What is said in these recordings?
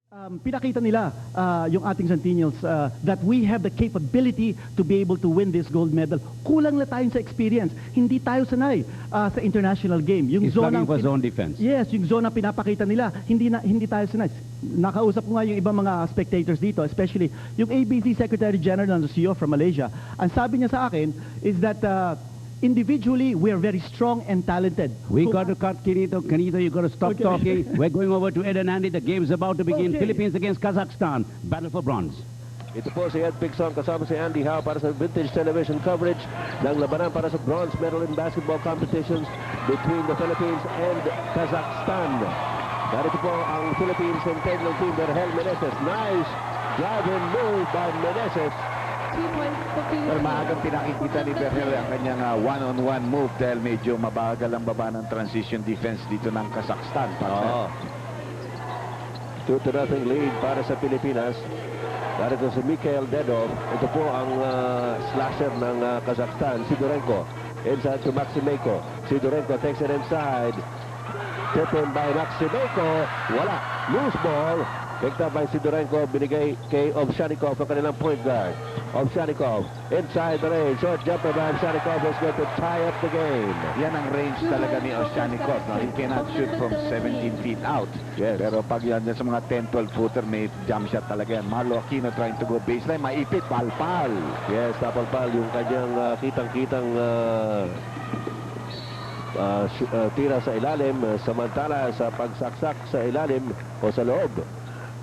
Pinakita nila yung ating Centennials that we have the capability to be able to win this gold medal. Kulang na tayo sa experience. Hindi tayo sanay sa international game. He's looking for zone defense. Yes, yung zone na pinapakita nila, hindi tayo sanay. Nakausap ko nga yung ibang mga spectators dito, especially yung ABC Secretary General ng Xiii from Malaysia. Ang sabi niya sa akin is that individually, we are very strong and talented. We got to cut, Kanito, you got to stop talking. We're going over to Ed and Andy. The game is about to begin. Philippines against Kazakhstan. Battle for bronze. Ito po si Ed Picson kasama si Andy Howe para sa vintage television coverage ng labanan para sa bronze medal in basketball competitions between the Philippines and Kazakhstan. Narito po ang Philippine Centennial team. Berhel Meneses. Nice driving move by Meneses. Pero maagang pinakikita ni Berhel ang kanyang one-on-one move dahil medyo mabagal ang baba ng transition defense dito ng Kazakhstan. 2-0 lead para sa Pilipinas. Narito si Mikhail Dedov. Ito po ang slasher ng Kazakhstan, Sidorenko. Inside to Maximeko. Sidorenko takes it inside. Tipped by Maximeko. Wala. Loose ball. Picked up by Sidorenko, binigay kay Ovshanikov ang kanilang point guard. Ovshanikov inside the range. Short jumper by Ovshanikov is going to tie up the game. Yan ang range talaga ni Ovshanikov. No? He cannot shoot from 17 feet out. Yes. Pero pag yan sa mga 10-12 footer, may jump shot talaga yan. Marlo Aquino trying to go baseline. Maipit, palpal. Yes, tapalpal yung kanyang kitang-kitang tira sa ilalim. Samantala sa pagsaksak sa ilalim o sa loob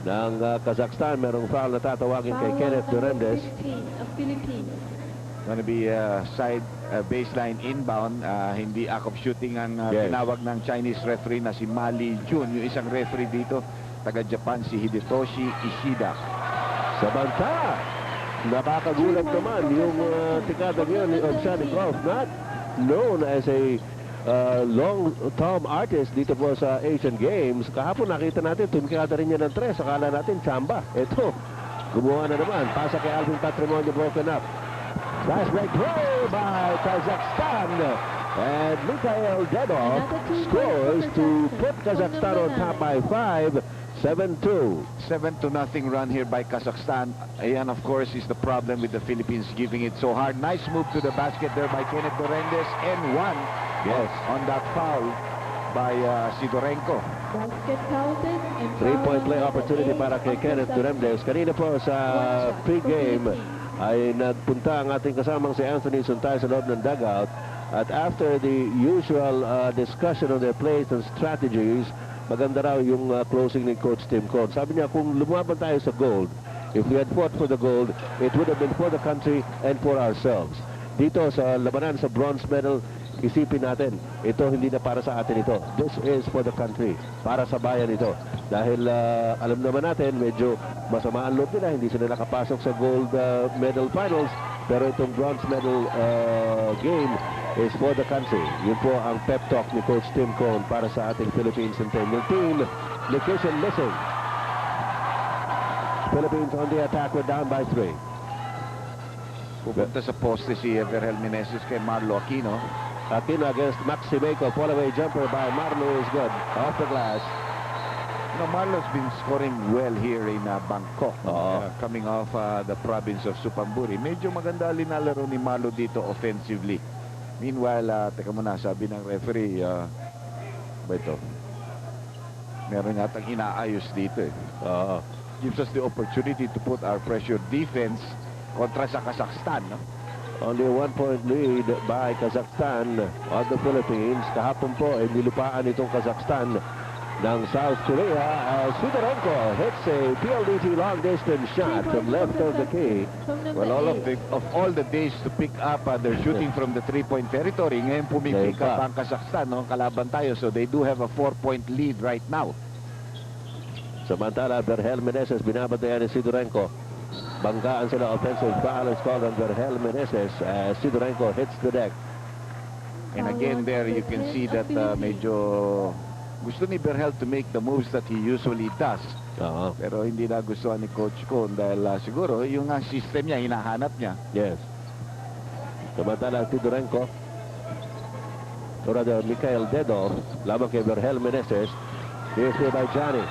ng Kazakhstan, merong foul na tatawagin kay Kenneth Duremdes. Gonna be side baseline inbound. Hindi act of shooting ang tinawag ng Chinese referee na si Mali Jun. Yung isang referee dito, taga-Japan, si Hidetoshi Ishida. Samantala, nakakagulat naman yung tikada ngayon ni Ovshanikov, not known as a long-term artist dito po sa Asian Games. Kahapon nakita natin, tumikada rin niya ng 3. Akala natin, chamba. Ito, gumawa na naman. Pasa kay Alvin Patrimonio, broken up. Fast break throw by Kazakhstan. And Mikhail Dedov scores to put Kazakhstan on top by 5. 7-2. 7-0 run here by Kazakhstan. Ayan, of course, is the problem with the Philippines giving it so hard. Nice move to the basket there by Kenneth Duremdes. And one. Yes, on that foul by Sidorenko. Three-point play opportunity para kay Kenneth Duremdes. Kanina po sa pre-game ay nagpunta ang ating kasamang si Anthony Suntay sa loob ng dugout. At after the usual discussion on their plays and strategies, maganda raw yung closing ni Coach Tim Cohn. Sabi niya, kung lumaban tayo sa gold, if we had fought for the gold, it would have been for the country and for ourselves. Dito sa labanan sa bronze medal, isipin natin, ito hindi na para sa atin ito. This is for the country. Para sa bayan ito. Dahil alam naman natin, medyo masama ang loob nila. Hindi sila nakapasok sa gold medal finals. Pero itong bronze medal game is for the country. Yun po ang pep talk ni Coach Tim Cohn para sa ating Philippine Centennial team. Location missing. Philippines on the attack. We're down by 3. Pupunta sa poste si Berhel Meneses kay Marlo Aquino. Aquino against Maximeko. Fall-away jumper by Marlo is good. Off the glass. You know, Marlo's been scoring well here in Bangkok. Coming off the province of Supamburi. Medyo maganda linalaro ni Marlo dito offensively. Meanwhile, teka muna, sabi ng referee, ba ito? Meron yatang inaayos dito eh. Gives us the opportunity to put our pressure defense kontra sa Kazakhstan, no? Only a 1-point lead by Kazakhstan on the Philippines. Kahapon po, nilupaan itong Kazakhstan ng South Korea. Sidorenko hits a PLDT long-distance shot from left of the key. Well, all the days to pick up their shooting from the 3-point territory, ngayon pumipick up ang Kazakhstan, no? Kalaban tayo, so they do have a 4-point lead right now. Samantala, Berhel Meneses binabantayan ni Sidorenko. Banggaan sila, offensive foul is called on Berhel Meneses as Sidorenko hits the deck. And again there you can see that medyo gusto ni Berhel to make the moves that he usually does. Pero hindi na gustuhan ni Coach Cohn dahil siguro yung system niya, hinahanap niya. Yes. Samantala, Sidorenko. Torada Mikhail Dedov. Laban kay Berhel Meneses. Here's here by Johnny.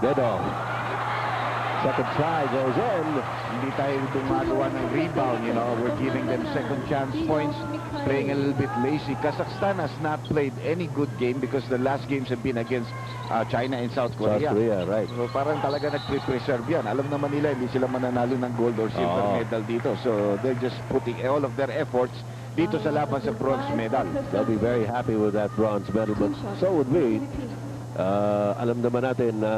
Dedov. Second try goes in. Hindi tayo dumagawa ng rebound, you know. We're giving them second chance points, playing a little bit lazy. Kazakhstan has not played any good game because the last games have been against China and South Korea. South Korea, right. So parang talaga nagpre-preserve yan. Alam naman nila, hindi sila mananalo ng gold or silver medal dito. So they're just putting all of their efforts dito sa laban sa bronze medal. They'll be very happy with that bronze medal, but so would we. Alam naman natin na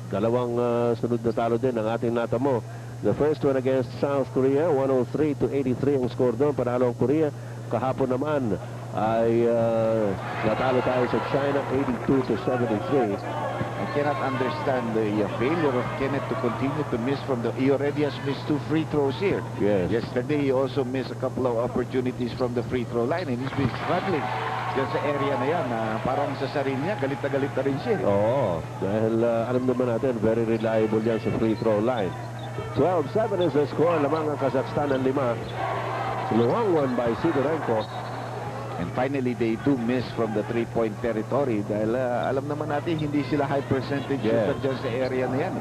dalawang sunod na talo din ang ating natamo. The first one against South Korea, 103-83 ang score doon. Panalo ang Korea. Kahapon naman ay natalo tayo sa China, 82-73. I cannot understand the failure of Kenneth to continue to miss from the... He already has missed 2 free throws here. Yes. Yesterday, he also missed a couple of opportunities from the free throw line, and he's been struggling dyan sa area na yan. Parang sa sarili niya, galit na rin siya. Oo, dahil alam naman natin, very reliable yan sa free throw line. 12-7 is the score. Lamang ang Kazakhstan ng 5. Luwang one by Sidorenko. And finally, they do miss from the 3-point territory dahil alam naman natin, hindi sila high percentage shooter dyan sa area na yan.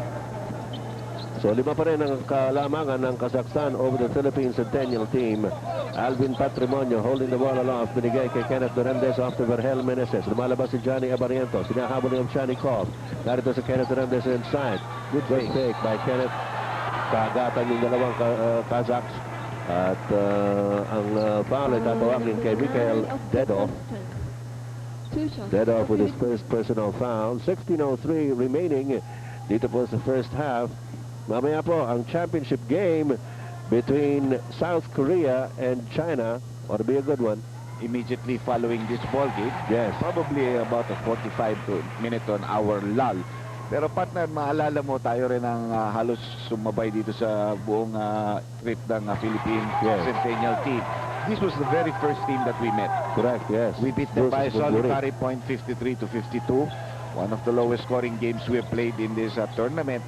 So 5 pa rin ang kalamangan ng Kazakhstan over the Philippine Centennial team. Alvin Patrimonio holding the ball aloft. Binigay kay Kenneth Durandez off to Vergel Meneses. Lumalabas si Johnny Abariento. Sinahabol ng Shanikov. Narito si Kenneth Durandez inside. Good fake by Kenneth. Kagatan yung dalawang Kazakhs. At ang foul ay tatawagin kay Mikhail Dedov. Dedov with his first personal foul. 16:03 remaining dito po sa first half. Mamaya po ang championship game between South Korea and China. Ought to be a good one. Immediately following this ball game, yes, probably about a 45-minute to an hour lull. Pero partner, maalala mo tayo rin ang halos sumabay dito sa buong trip ng Philippine Centennial team. This was the very first team that we met. Correct, yes. We beat them by a solitary point, 53-52. One of the lowest scoring games we have played in this tournament.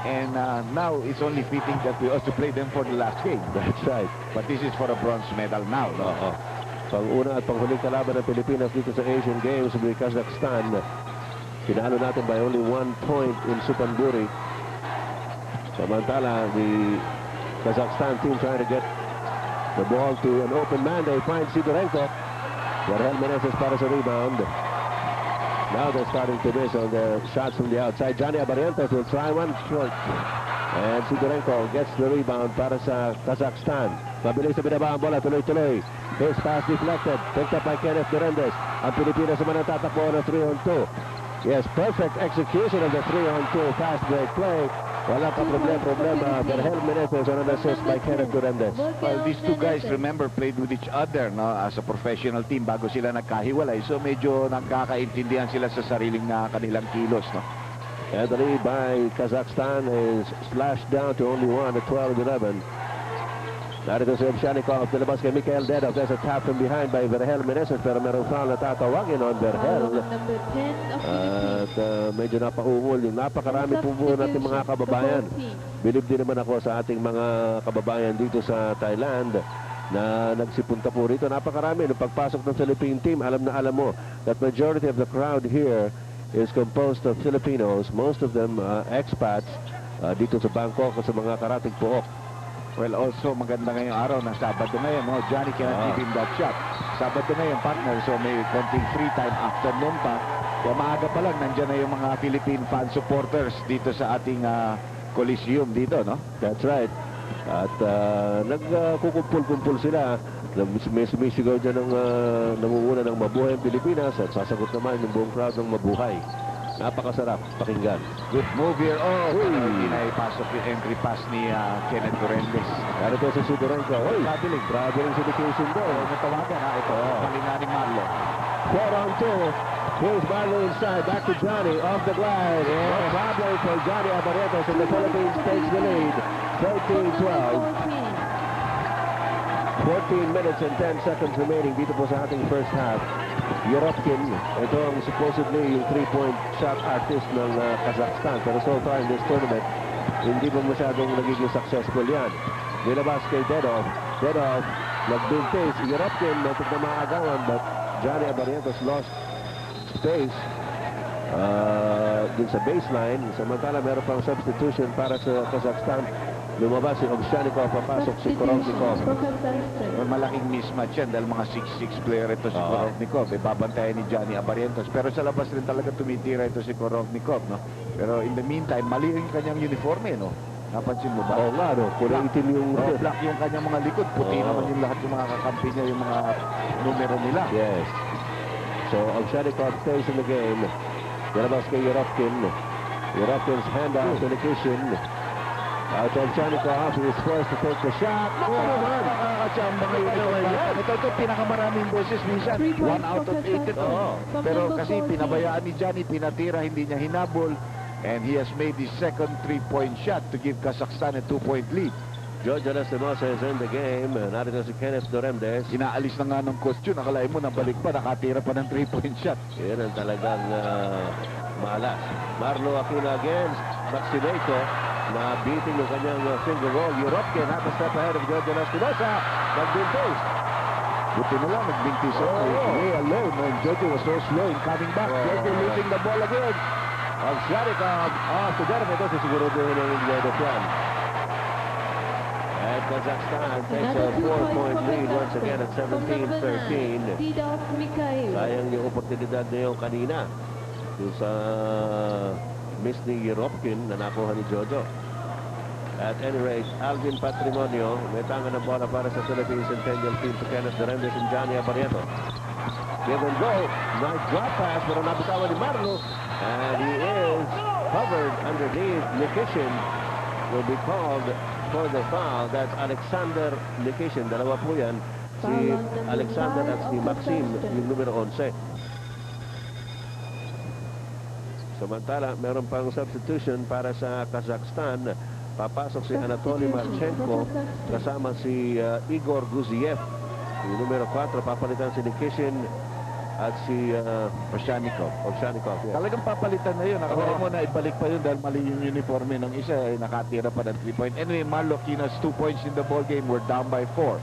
And now it's only fitting that we also play them for the last game. That's right. But this is for a bronze medal now. No? Pang-una at panghuling kalaban ng Pilipinas dito sa Asian Games with Kazakhstan. Pinalo natin by only 1 point in Suphanburi. Samantala, the Kazakhstan team trying to get the ball to an open man. They find Sidorenko. Vergel Meneses para sa rebound. Now they're starting to miss on their shots from the outside. Johnny Abarientos will try one short. And Sidorenko gets the rebound para sa Kazakhstan. Mabilis sa binaba ang bola, tuloy-tuloy. His pass deflected. Picked up by Kenneth Durandez. Ang Pilipinas naman ang tatakbo na 3-on-2. Yes, perfect execution of the 3-on-2 fast break play. Wala pa problema. Vergel Meneses on an assist by Kenneth Durandez. Well, these two guys, remember, played with each other no, as a professional team bago sila nagkahiwalay. So medyo nagkakaintindihan sila sa sariling kanilang kilos. No? And the lead by Kazakhstan is slashed down to only 1 at 12-11. Narito si Shanikov, nilabas kay Mikhail Dedov. There's a tap from behind by Vergel Meneses, pero merong foul na tatawagin on Vergel. At medyo napaungol yung napakarami po natin mga kababayan. Bilib din naman ako sa ating mga kababayan dito sa Thailand na nagsipunta po rito. Napakarami. Nung pagpasok ng Philippine team, alam na alam mo that majority of the crowd here is composed of Filipinos. Most of them expats dito sa Bangkok o sa mga karating pook. Well, also maganda ngayong araw na Sabado ngayon, no? Johnny cannot give him that shot. Sabado ngayon, partner, so may konting free time afternoon pa. Kaya maaga pa lang, nandyan na yung mga Philippine fan supporters dito sa ating Coliseum dito, no? That's right. At nagkukumpul-kumpul sila. May sumisigaw dyan ng nangunguna ng mabuhay ang Pilipinas at sasagot naman yung buong crowd ng mabuhay. Napakasarap pakinggan. Good move here. Oh, hindi na ipasok yung entry pass ni Kenneth Durandez. Ano to sa Sidorenko? Traveling syndication doon. Natawagan ito. Palina ni Marlo. 4-on-2. Here's Marlo inside. Back to Johnny. Off the glide. No problem for Johnny Abarientos, and the Philippines takes the lead. 13-12. 14 minutes and 10 seconds remaining dito po sa ating first half. Joaqui, ito ang supposedly yung 3-point shot artist ng Kazakhstan. Pero so far in this tournament, hindi pa masyadong nagiging successful yan. Nilabas kay Dedov. Dedov, nagbintis. Joaqui, natik na maagawan, but Johnny Abarientos lost space. dun sa baseline. Samantala, meron pang substitution para sa Kazakhstan. Lumabas si Ovsyanikov, papasok si Korovnikov. Malaking mismatch yan dahil mga 6'6 player ito si Korovnikov. Babantayan ni Johnny Abarientos. Pero sa labas rin talaga tumitira ito si Korovnikov, no? Pero in the meantime, mali yung kanyang uniforme, no? Napansin mo ba? Oo nga, no? Kulay itim yung... black yung kanyang mga likod. Puti naman yung lahat yung mga kakampi niya, yung mga numero nila. Yes. So, Ovsyanikov stays in the game. Yarabas kay Yoropkin. Yoropkin's handout to Nikishin. Ovsyanikov is forced to take the shot. Nakakachamba ngayon. Ito pinakamaraming boses minsan. 1 out of 8 ito. Pero kasi pinabayaan ni Johnny, pinatira, hindi niya hinabol. And he has made the second 3-point shot to give Kazakhstan a 2-point lead. Jojo Lastimosa is in the game. Narito si Kenneth Doremdes. Inaalis na nga ng coach yun. Nakalain mo, nabalik pa, nakatira pa ng 3-point shot. Yan ang talagang malas. Marlo Aquino against Maximeco na beating yung kanyang finger roll. Yoropkin half a step ahead of Jojo Lastimosa. Nagbintis. Buti na lang, nagbintis siya. Way alone. And Jojo was so slow in coming back. Jojo losing the ball again. Ovsyanikov off to Dermot. Siguro din ang Ingledo plan. And Kazakhstan takes a 4-point lead once again at 17-13. Sayang yung oportunidad na yung kanina doon sa miss ni Yoropkin na nakuha ni Jojo. At any rate, Alvin Patrimonio may tangan ng bola para sa Philippine Centennial team to Kenneth Doremdes and Johnny Abarientos. Give and go. Nice drop pass pero nabitawan ni Marlo. And he is covered underneath. Nikishin will be called for the foul. That's Alexander Nikishin. Dalawa po yan. Si Alexander at si Maxim, yung numero 11. Samantala, meron pang substitution para sa Kazakhstan. Papasok si Anatoly Marchenko kasama si Igor Guziev. Yung numero 4, papalitan si Nikishin at si Ovsyanikov. Yeah. Talagang papalitan na yun. Nakakaya mo na ibalik pa yun dahil mali yung uniforme ng isa ay nakatira pa ng 3-point. Anyway, Marlo Aquino's 2 points in the ball game. We're down by 4.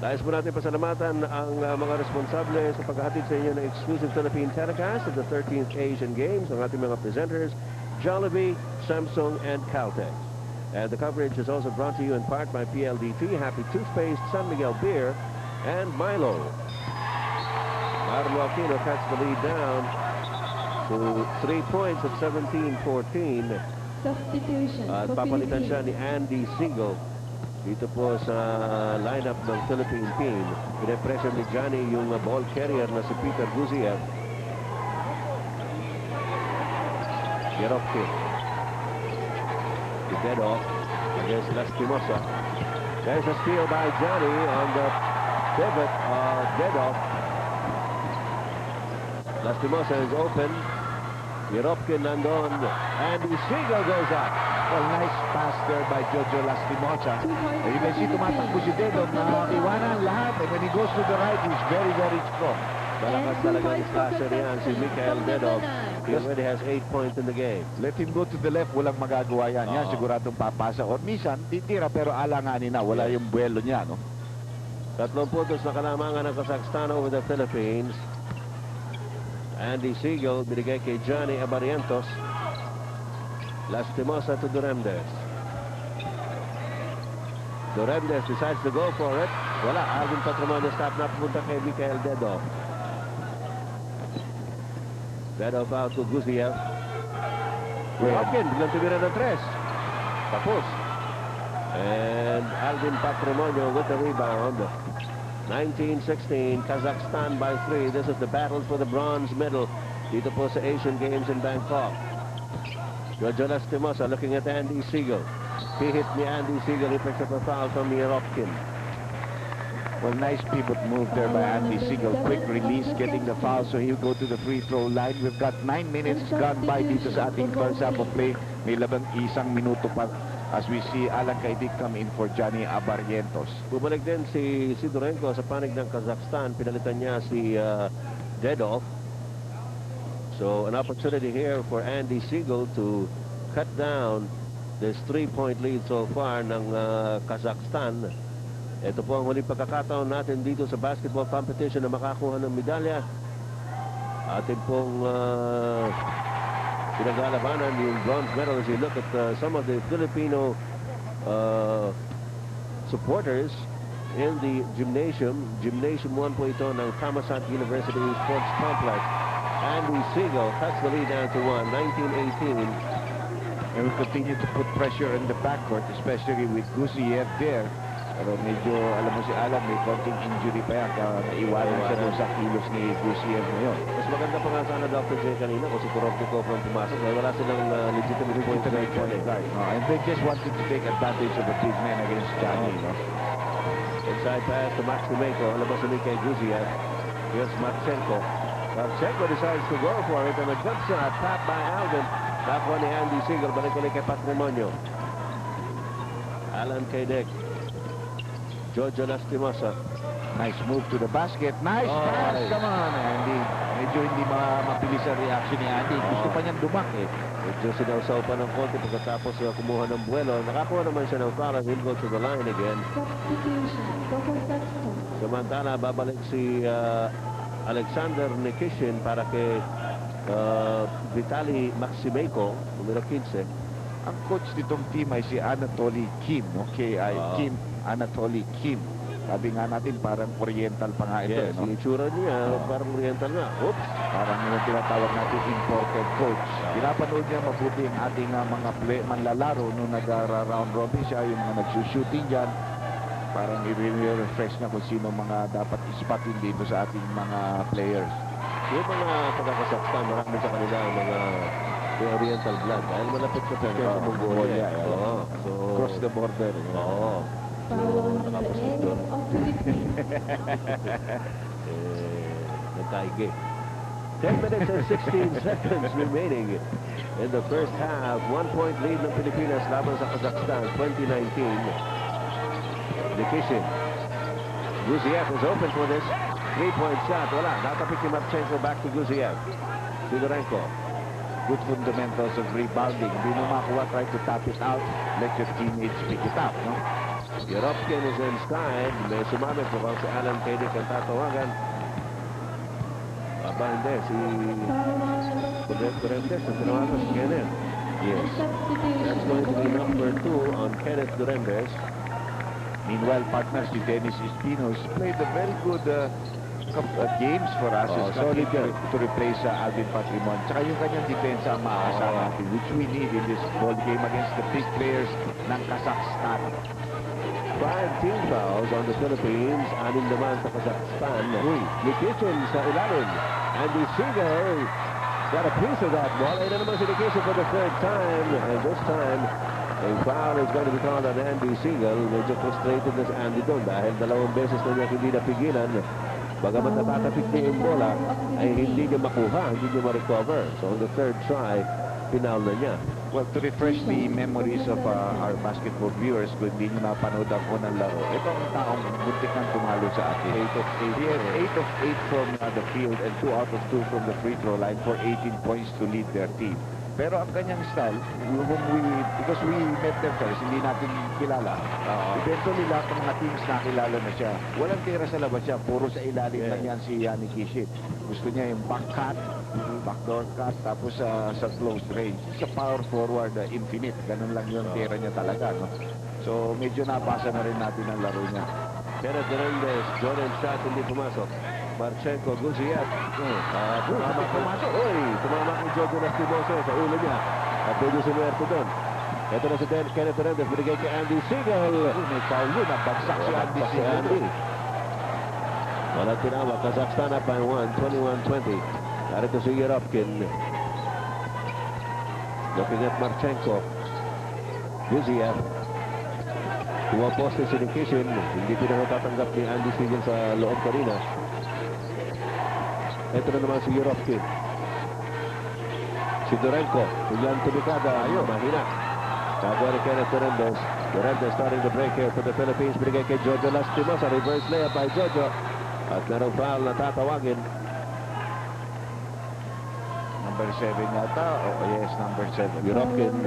Nais po natin pasalamatan ang mga responsable sa paghahatid sa inyo ng exclusive Philippine telecast of the 13th Asian Games. Ang ating mga presenters, Jollibee, Samsung, and Caltex. And the coverage is also brought to you in part by PLDT, Happy Toothpaste, San Miguel Beer, and Milo. Marlo Aquino cuts the lead down to 3 points at 17-14. Substitution. At papalitan siya ni Andy Siegel dito po sa lineup ng Philippine team. Pine-pressure ni Johnny yung ball carrier na si Peter Guziev. Yoropkin. Dedov against Lastimosa. There's a steal by Johnny on the pivot of Dedov. Lastimosa is open. Yoropkin nandun. Andy Siegel goes up. Well, nice pass there by Jojo Lastimosa. You can see tumatakbo si Dedov na iwanan lahat. And when he goes to the right, he's very, very strong. Malakas talagang slasher yan si Mikhail Dedov. He already has 8 points in the game. Let him go to the left, walang magagawa yan. Yan, siguradong papasa. Or minsan, titira pero alanganin na. Wala yung buwelo niya, no? 3 puntos na kalamangan ng Kazakhstan over the Philippines. Andy Siegel binigay kay Johnny Abarientos. Lastimosa to Doremdes. Doremdes decides to go for it. Wala. Alvin Patrimonio stop na pumunta kay Mikhail Dedov. Dedov out to Guziev. Yoropkin biglang tumira ng 3. Tapos. And Alvin Patrimonio with the rebound. 19-16. Kazakhstan by 3. This is the battle for the bronze medal dito po sa Asian Games in Bangkok. Jojo Lastimosa looking at Andy Siegel. He hit ni Andy Siegel. He picks up a foul from Yoropkin. Well, nice pivot move there by Andy Siegel. Quick release, getting the foul, so he'll go to the free throw line. We've got 9 minutes gone by dito sa ating first half of play. May 11 minuto pa as we see Alan Kaidik come in for Johnny Abarientos. Bumalik din si Sidorenko sa panig ng Kazakhstan. Pinalitan niya si Dedov. So an opportunity here for Andy Siegel to cut down this 3-point lead so far ng Kazakhstan. Ito po ang huling pagkakataon natin dito sa basketball competition na makakuha ng medalya. ating pong pinaglalabanan yung bronze medal. As you look at some of the Filipino supporters in the gymnasium. Gymnasium 1 po ito ng Thammasat University Sports Complex. Andy Siegel cuts the lead down to 1, 19-18. And will continue to put pressure in the backcourt, especially with Gusiev there. Pero medyo, alam mo si Alan, may konting injury pa yan. Kaya naiwanan siya doon sa kilos ni Gusiev ngayon. Mas maganda pa nga sana Dr. J kanina kung si Kuroknikov ang pumasok. Wala silang legitimate point guard. And they just wanted to take advantage of a big man against Johnny. Inside pass to Maximeko. Alabas ulit kay Gusiev. Here's Marchenko. Marchenko decides to go for it. And a good shot. Tap by Alvin. Tap one ni Andy Siegel. Balik ulit kay Patrimonio. Alan Kaydek. Jojo Lastimosa. Nice move to the basket. Nice pass. Come on, Andy. Medyo hindi mabilis ang reaction ni Andy. Gusto pa niyang dumak Medyo sinawsaw pa ng konti pagkatapos kumuha ng buwelo. Nakakuha naman siya ng foul. He'll go to the line again. Samantala, babalik si Alexander Nikishin para kay Vitali Maximeko, numero 15. Ang coach nitong team ay si Anatoly Kim. Okay, Kim. Anatoly Kim. Sabi nga natin parang oriental pa nga ito. Yes, yung itsura niya, parang oriental nga. Oops! Parang yung tinatawag natin imported coach. Pinapanood niya mabuti ang ating mga manlalaro nung nag-round robin siya, yung mga nagsushooting dyan. Parang i-refresh na kung sino mga dapat ispatin dito sa ating mga players. Yung mga taga-Kazakhstan, marami sa kanila ang mga oriental blood. Dahil malapit sa Picson sa Mongolia. So, cross the border. Nagkaige. 10 minutes and 16 seconds remaining in the first half. 1-point lead ng Pilipinas laban sa Kazakhstan, 2019. Nikishin. Gusiev is open for this 3-point shot. Wala. Natapik ni Marchenko back to Gusiev. Sidorenko. Good fundamentals of rebounding. Hindi mo makuha, try to tap it out. Let your teammates pick it up, no? Joaqui is inside. May sumamit po si Alan Kaydek ang tatawagan. Aba, hindi. Si Durentes ang tinawagan si Kenneth. Yes. That's going to be number 2 on Kenneth Durentes. Meanwhile, partners si Dennis Espinos played a very good games for us. Solid to replace Alvin Patrimon. Tsaka yung kanyang depensa ang maaasahan natin, which we need in this ball game against the big players ng Kazakhstan. 5 team fouls on the Philippines. 6 naman sa Kazakhstan. Nikishin sa ilalim. Andy Siegel got a piece of that ball. Ayun na naman si Nikishin for the 3rd time. And this time, a foul is going to be called on Andy Siegel. Medyo frustrated na si Andy doon dahil 2 beses na niya hindi napigilan. Bagamat natatapik niya yung bola, ay hindi niya makuha, hindi niya ma-recover. So on the 3rd try, pinaul na niya. Well, to refresh the memories of our basketball viewers, kung hindi nyo napanood ang unang laro, ito ang taong buntik ng tumalo sa atin. 8 of 8. He has 8 of 8 from the field and 2 out of 2 from the free throw line for 18 points to lead their team. Pero ang kanyang style, because we met them first, hindi natin kilala. Eventually, lahat ng mga teams nakilala na siya. Walang tira sa labas siya, puro sa ilalim lang yan si Nikishin. Gusto niya yung back cut, backdoor cut, tapos sa close range. Sa power forward, infinite. Ganun lang yung tira niya talaga. No? So, medyo nabasa na rin natin ang laro niya. Kenneth Durentes, Jordan shot, hindi pumasok. Marchenko, Gusiev. Pumasok. Tumama kay Jojo Lastimosa sa ulo niya. At medyo sinuwerte doon. Ito na si Kenneth Durentes. Binigay kay Andy Siegel. May foul yun. Nabagsak si Andy Siegel. Walang tinawag. Kazakhstan up by 1, 21-20. Narito si Joaqui. Looking at Marchenko. Gusiev. Tumaposte si Nikishin. Hindi pinakatatanggap ni Andy Siegel sa loob kanina. Ito na naman si Joaqui. Si Durenko. Biglang tumikada. Ayun, mahina. Kagawa ni Kenneth Durentes. Durentes starting the break here for the Philippines. Binigay kay Jojo Lastimosa. Reverse layup by Jojo. At merong foul na tatawagin. Number 7 yata. Yes, number 7. Joaqui ang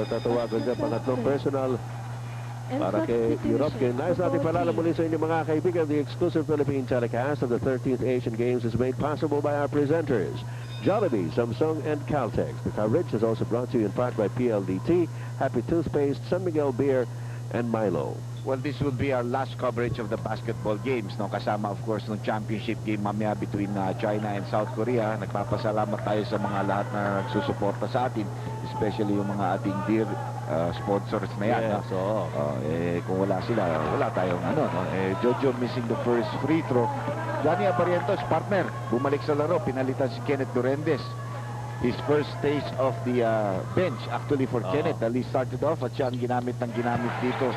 tatawagan dyan. Pangatlong personal para kay Joaqui. Nais natin palala muli sa inyo mga kaibigan, the exclusive Philippine telecast of the 13th Asian Games is made possible by our presenters, Jollibee, Samsung, and Caltex. The coverage is also brought to you in part by PLDT, Happy Toothpaste, San Miguel Beer, and Milo. Well, this will be our last coverage of the basketball games, no? Kasama, of course, ng championship game mamaya between China and South Korea. Nagpapasalamat tayo sa mga lahat na nagsusuporta sa atin, especially yung mga ating dear sponsors na yan. Yes, oo. Kung wala sila, wala tayong ano, no? Jojo missing the first free throw. Johnny Abarientos, partner, bumalik sa laro, pinalitan si Kenneth Durendes. His first taste of the bench actually for Kenneth. He started off at siya ang ginamit dito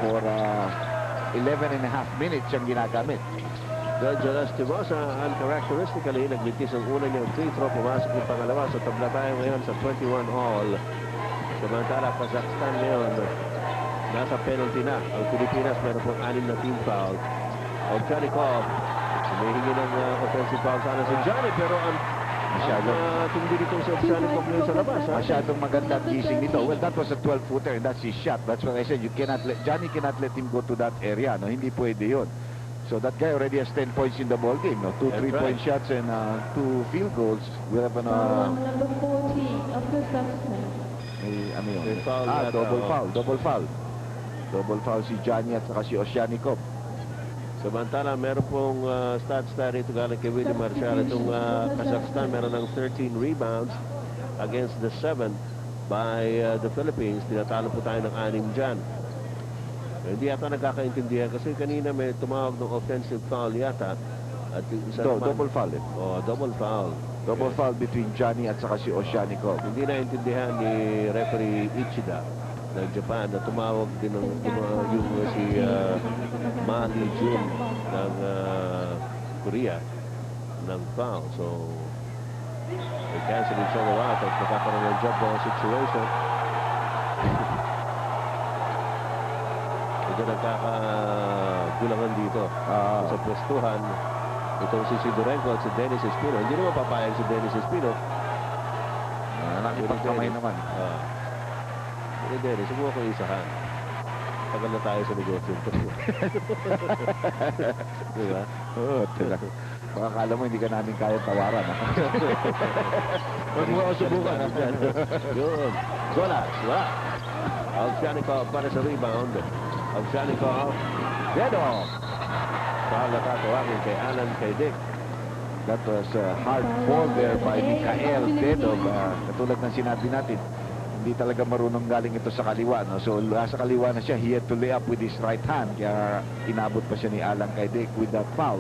for 11.5 minutes siyang ginagamit. Jonas Timosa, uncharacteristically, nagmintis ang una niyang free throw, pumasok yung pangalawa. So tabla tayo ngayon sa 21 all. Samantala, Kazakhstan ngayon, nasa penalty na. Ang Pilipinas, meron pong 6 na team foul. Ovchanikov, humihingi ng offensive foul sana si Johnny, pero tindi dito si Ovchanikov ngayon sa labas. Masyadong maganda gising nito. Well, that was a 12-footer and that's his shot. That's what I said. Johnny cannot let him go to that area. No? Hindi pwede yun. So that guy already has 10 points in the ball game. No? 2 3-point shots and 2 field goals. We have number 40 of Kazakhstan. Double foul si Johnny at saka si Ovchanikov. Samantala, meron pong stats na rito galing kay Willie Marcial. Itong Kazakhstan meron ng 13 rebounds against the 7 by the Philippines. Tinatalo po tayo ng 6 dyan. Hindi yata nagkakaintindihan kasi kanina may tumawag ng offensive foul yata. At double foul. Double foul. Double foul between Johnny at saka si Ovchanikov. Hindi naintindihan ni referee Ichida ng Japan na tumawag din ng yung si Ma Lee-jun ng Korea ng foul. So they cancel each other out at nagkakaroon ng jump ball situation. Medyo nagkakagulangan dito sa pwestuhan. Itong si Sidorenko at si Dennis Espino. Hindi naman papayag si Dennis Espino. Nakipagkamay naman. Dennis, huwag ko isahan. Tagal na tayo sa negosyo ito. Diba? Oo, talaga. Pakakala mo, hindi ka namin kaya tawaran. Huwag mo ako subukan. Yun. Golas, wala. Ovchanikov para sa rebound. Ovchanikov. Dedo. Paolo Joaqui kay Alan kay Dick. That was a hard fall there by Mikael Dedo. Katulad ng sinabi natin, hindi talaga marunong galing ito sa kaliwa. No? So, sa kaliwa na siya, he had to lay up with his right hand. Kaya inabot pa siya ni Alan kay Dick with that foul.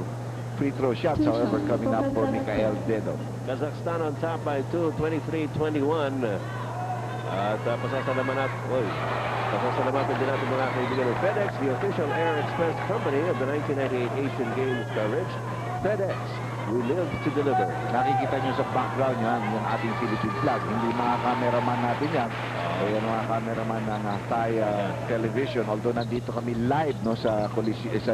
Free throw shots, however, coming up for Mikael Dedo. Kazakhstan on top by 2, 23-21. At pasasalamatan din natin mga kaibigan ng FedEx, the official air express company of the 1998 Asian Games coverage. FedEx, we live to deliver. Nakikita nyo sa background yan, yung ating Philippine flag. Hindi mga cameraman natin yan. O yan mga cameraman ng Thai television. Although nandito kami live no, sa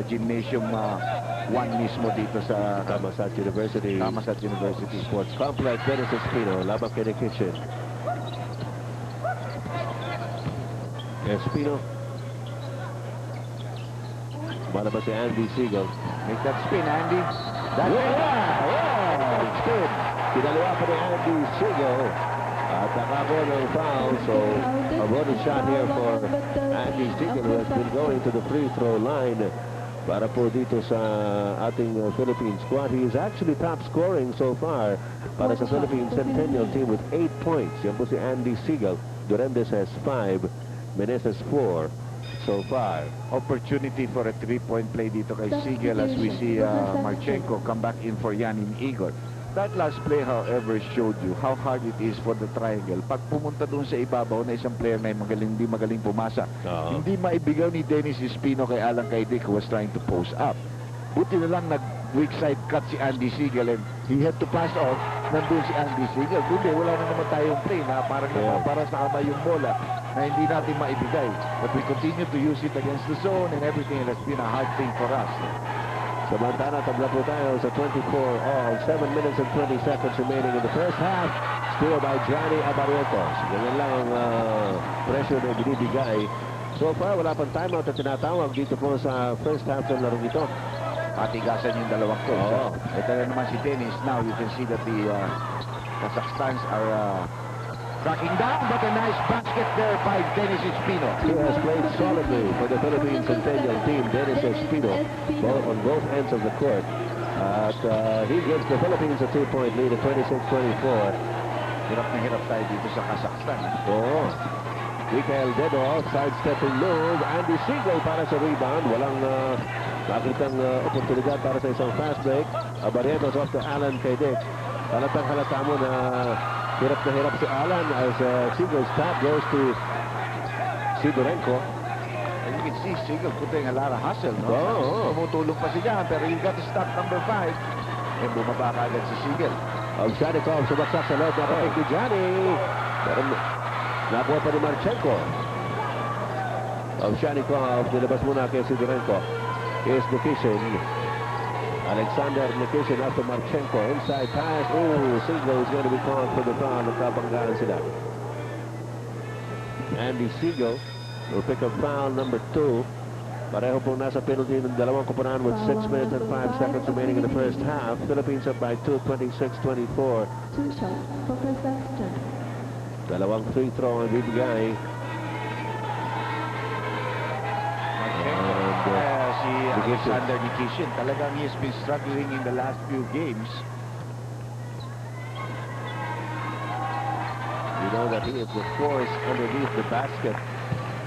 Gymnasium 1 mismo dito sa Thammasat University. Thammasat University Sports Complex. Dennis Espino, labang kay the kitchen. Espino. Malabas si Andy Siegel. Make that spin, Andy. That's spin. Kinalawa pa ni Andy Siegel. At nakabo ng foul. So, a bonus shot here for Andy Siegel who has been going to the free throw line para po dito sa ating Philippine squad. He is actually top scoring so far para sa Philippine Centennial team with 8 points. Yan po si Andy Siegel. Durendes has 5. Meneses 4 so far. Opportunity for a 3-point play dito kay Siegel as we see Marchenko come back in for Yanin Igor. That last play, however, showed you how hard it is for the triangle. Pag pumunta doon sa ibabaw na isang player na hindi magaling pumasa, hindi maibigaw ni Dennis Espino kay Alan Kaidik who was trying to post up. Buti na lang nag-weak side cut si Andy Siegel and he had to pass off. Nandun si Andy Siegel. Kundi wala na naman tayong play na parang para sa kamay yung bola na hindi natin maibigay. But we continue to use it against the zone and everything. It has been a hard thing for us. Samantala, tabla po tayo sa 24 all. 7 minutes and 20 seconds remaining in the first half. Steal by Johnny Abarientos. Ganyan lang ang pressure na binibigay So far, wala pang timeout na tinatawag dito po sa first half ng larong ito. Patigasan yung dalawang coach. Oo. Ito na naman si Dennis. Now you can see that the Kazakhstans are tracking down, but a nice basket there by Dennis Espino. He has played solidly for the Philippine Centennial team. Dennis Espino, on both ends of the court. At he gives the Philippines a 2-point lead at 26-24. Hirap na hirap tayo dito sa Kazakhstan. Oo. Mikael Dedo, sidestepping move. Andy Siegel para sa rebound. Walang nakitang oportunidad para sa isang fast break. Barrientos off to Alan kay Dick. Halatang halata mo na hirap si Alan as Siegel's tap goes to Sidorenko. And you can see Siegel putting a lot of hustle, no? Oo. Tumutulong pa si Dyan, pero you got to stop number 5. Eh, bumaba ka agad si Siegel. Shanikov sumaksak sa loob. Nakapik ni Johnny. Pero nakuha pa ni Marchenko. Shanikov, nilabas muna kay Sidorenko. Here's Nikishin. Alexander Nikishin after Marchenko. Inside pass. Oh, Siegel is going to be called for the foul. Nagkabanggaan sila. Andy Siegel will pick up foul number 2. Pareho pong nasa penalty ng dalawang koponan with 6 minutes and 5 seconds remaining in the first half. Philippines up by 2, 26-24. 2 shots for Kazakhstan. Dalawang free throw ang bibigay. Si Alexander Nikishin, talagang he has been struggling in the last few games. You know that he is the force underneath the basket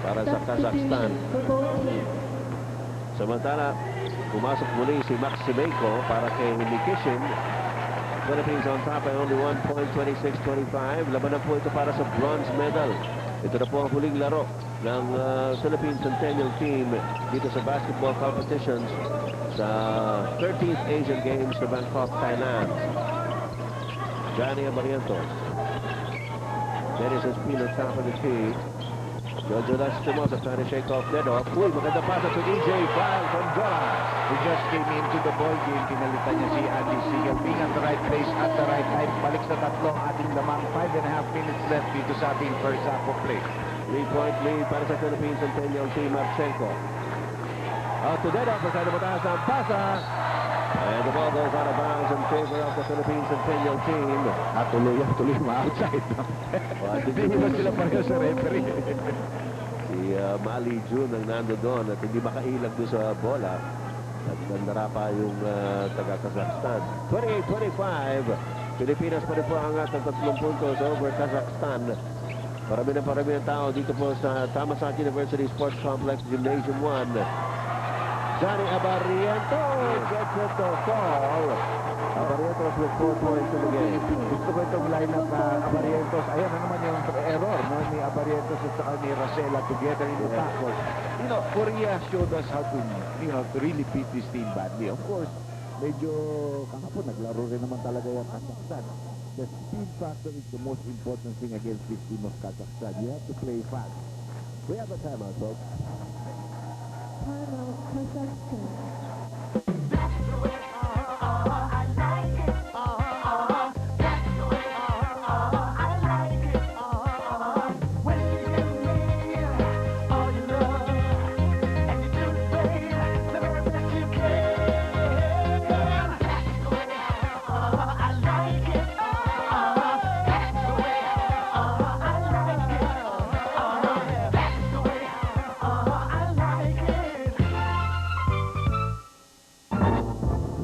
para sa Kazakhstan. For both teams. Samantala, pumasok muli si Maximenko para kay Nikishin. Philippines on top by only 1 point, 26-25. Labanan po ito para sa bronze medal. Ito na po ang huling laro ng Philippine Centennial team dito sa basketball competitions sa 13th Asian Games sa Bangkok, Thailand. Johnny Barrientos. Dennis Espino top of the key. Jojo Lastimosa trying to shake off Dedo. Uy, maganda pasa to DJ Foul from Jola. He just came into the ball game. Pinalitan niya si Andy Siegel. Being at the right place at the right time. Balik sa tatlo ang ating lamang. 5.5 minutes left dito sa ating first half of play. 3-point lead para sa Philippine Centennial team. Marchenko. Out to Dedo. Pasado mataas ang pasa. And the ball goes out of bounds in favor of the Philippine Centennial team. Tuloy ma-outside. Hindi ba sila pareho sa referee? Si Mali June ang nando doon at hindi makailag doon sa bola. At nandara pa yung taga-Kazakhstan. 28-25. Pilipinas pa rin po angat ng 3 puntos over Kazakhstan. Parami ng tao dito po sa Thammasat University Sports Complex Gymnasium 1. Johnny Abarrientos gets it to fall. Abarrientos with 4 points in the game. Gusto ko itong lineup na Abarrientos. Ayan na naman yung error, no? Ni Abarrientos at saka ni Rosella together in the backcourt. You know, Korea showed us how to, to really beat this team badly. Of course, medyo kahapon naglaro rin naman talaga yung Kazakhstan. The speed factor is the most important thing against this team of Kazakhstan. You have to play fast. We have a timeout, folks. Timeout Kazakhstan.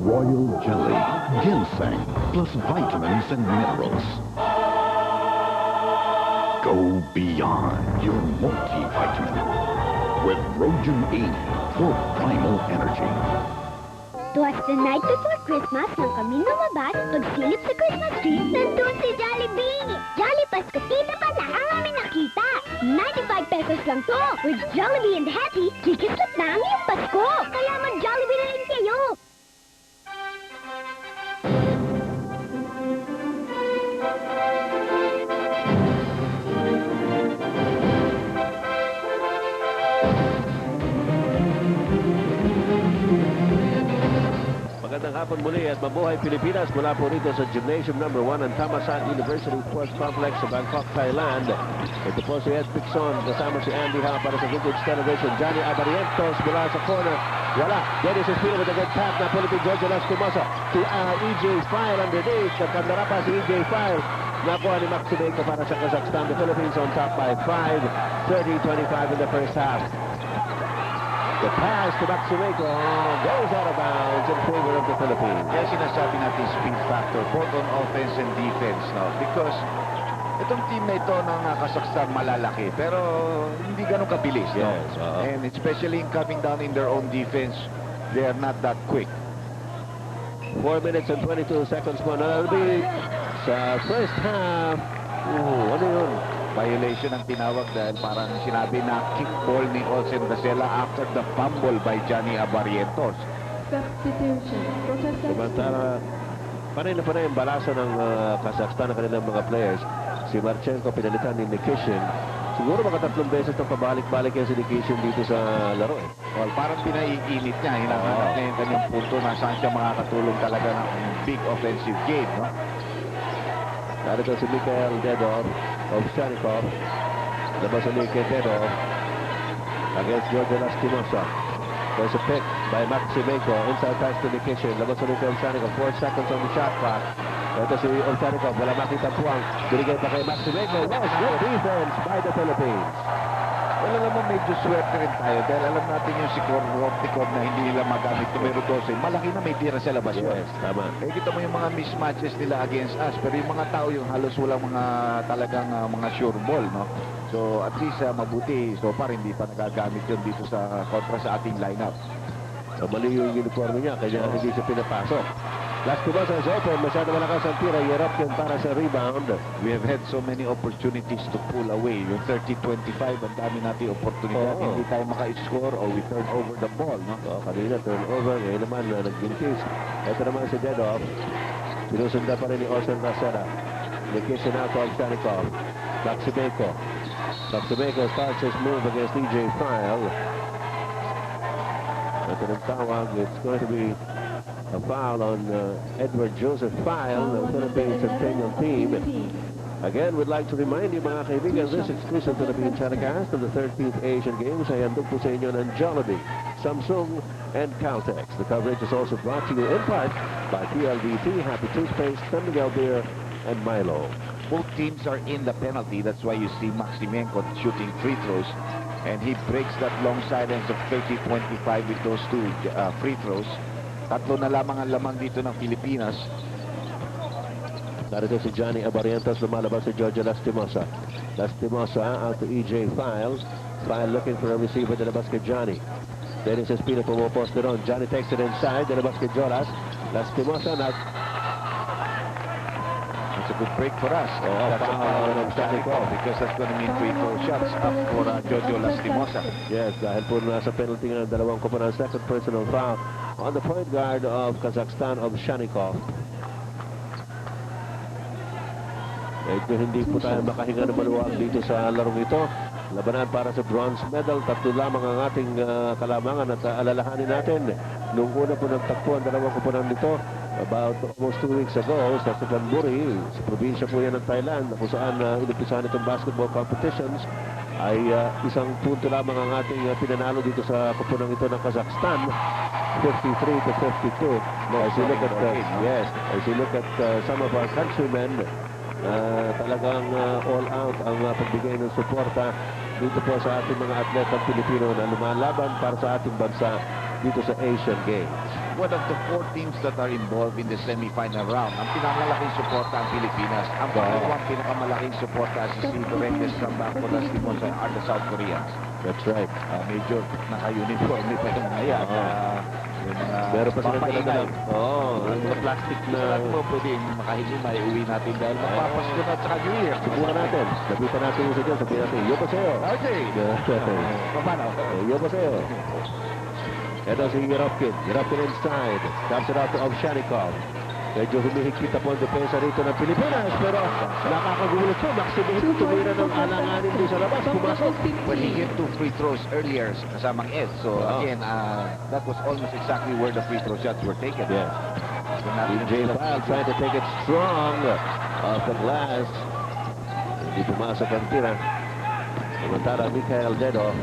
Royal Jelly, ginseng, plus vitamins and minerals. Go beyond your multivitamin with Rojan 8 for primal energy. Twas the night before Christmas nang kami lumabas, pagsilip sa Christmas tree, nandun si Jollibee! Jolly Paskatita pa na ang aming nakita! 95 pesos lang to! With Jollibee and Happy, kikislap na ang iyong Pasko! Kaya mag-Jollibee na rin kayo! Magandang hapon muli at mabuhay Pilipinas mula po rito sa Gymnasium number 1 ng Thammasat University Sports Complex sa Bangkok, Thailand. Ito po si Ed Picson kasama si Andy Ha para sa Vintage Television. Johnny Abarientos mula sa corner. Wala. Dennis Espino with a good pass na Philippine George Lascomosa to EJ File underneath. Nagkandara pa si EJ File. Nakuha ni Maximeko para sa Kazakhstan. The Philippines on top by 5. 30-25 in the first half. The pass to Maximeko goes out of bounds in favor of the Philippines. Kaya sinasabi natin speed factor both on offense and defense, no? Because itong team na ito ng Kazakhstan malalaki pero hindi ganun kabilis, no? Yes, And especially in coming down in their own defense, they are not that quick. 4 minutes and 22 seconds mo. That'll be sa first half. Ano yun? Violation ang tinawag dahil parang sinabi na kickball ni Olsen Gacela after the fumble by Johnny Abarientos. Substitution. Professor. Samantala, panay na ang balasa ng Kazakhstan ng kanilang mga players. Si Marchenko pinalitan ni Nikishin. Siguro mga 3 beses na pabalik-balik yan si Nikishin dito sa laro. Well, parang pinaiinit niya. Hinahanap niya yung kanyang punto na saan siya makakatulong talaga ng big offensive game, no? Narito si Mikhail Dedov of Shanikov. Labas si Mikhail Dedov against George Lastimosa. There's a pick by Maximeko. Inside pass to Nikishin. Labas si Mikhail Shanikov. 4 seconds on the shot clock. Ito si Olshanikov. Wala makita puwang. Binigay pa kay Maximeko. Was good defense by the Philippines. Well, alam mo, medyo swerte rin tayo dahil alam natin yung si Kornikov na hindi nila magamit numero 12. Malaki na may tira sa labas. Yes, tama. Eh, kita mo yung mga mismatches nila against us. Pero yung mga tao, yung halos walang mga talagang mga sure ball, no? So, at least mabuti. So far, hindi pa nagagamit yun dito sa kontra sa ating lineup. So, mali yung uniform niya, kaya hindi siya pinapasok. Lascomosa is open. Masyado malakas ang tira. Yerop para sa rebound. We have had so many opportunities to pull away. Yung 30-25, ang dami natin oportunidad. Hindi tayo maka-score or we turn over the ball, no? So, kanina turnover. Ngayon naman, nag-bintis. Ito naman si Dedov. Sinusunda pa rin ni Olsen Gacela. Nikishin out of Shanikov. Maximeko. Maximeko starts his move against EJ File. Ito ng tawag. It's going to be a foul on Edward Joseph File, the Philippine Centennial team. Again, we'd like to remind you, mga kaibigan, this exclusive Philippine telecast of the 13th Asian Games ay handog po sa inyo ng Jollibee, Samsung, and Caltex. The coverage is also brought to you in part by PLDT, Happy Toothpaste, San Miguel Beer, and Milo. Both teams are in the penalty. That's why you see Maximenko shooting free throws. And he breaks that long silence of 30-25 with those 2 free throws. 3 na lamang ang lamang dito ng Pilipinas. Narito si Johnny Abarientos, lumalabas si George Lastimosa. Lastimosa out to EJ File. File looking for a receiver, nilabas kay Johnny. Dennis Espino pumoposte ron. Johnny takes it inside, nilabas kay Jolas. Lastimosa na. It's a good break for us. That's a foul of Shanikov because that's going to mean free throw shots up for Jojo Lastimosa. Yes, dahil po nasa penalty ng dalawang koponan. Second personal foul on the point guard of Kazakhstan of Shanikov. Medyo hindi po tayo makahinga ng maluwag dito sa larong ito. Labanan para sa bronze medal. 3 lamang ang ating kalamangan at alalahanin natin. Noong una po nagtakpo ang dalawang koponan nito about almost 2 weeks ago sa Suphanburi, sa probinsya po yan ng Thailand, kung saan inumpisahan itong basketball competitions, ay 1 punto lamang ang ating pinanalo dito sa koponan ito ng Kazakhstan, 53-52. As you look at as you look at some of our countrymen, talagang all out ang pagbigay ng suporta dito po sa ating mga atletang Pilipino na lumalaban para sa ating bansa dito sa Asian Games. One of the 4 teams that are involved in the semi-final round, ang pinakamalaking suporta ang Pilipinas. Ang pangalawang pinakamalaking suporta si Silverendez from Bangkok are the South Koreans. That's right. Medyo naka-uniform pa yung mga yan. Yung mga meron pa sila talaga. Yung plastic na mo pwedeng makahingi, may uwi natin dahil mapapasko na sa New Year. Subukan natin. Lapitan natin yung sa dyan. Sabihin natin, yopo sa'yo. Okay. Paano? Yopo sa'yo. Ito si Yeropkin. Yeropkin inside. Comes it out to Ovshanikov. Medyo humihigpit na po ang depensa rito ng Pilipinas. Pero nakakagulat siya. Maximeko tumira ng alanganin doon sa labas. Pumasok. When he hit 2 free throws earlier kasamang Ed. So again, that was almost exactly where the free throw shots were taken. Yes. DJ Pal trying to take it strong off the glass. Hindi pumasok ang tira. Samantala, Michael Dedo.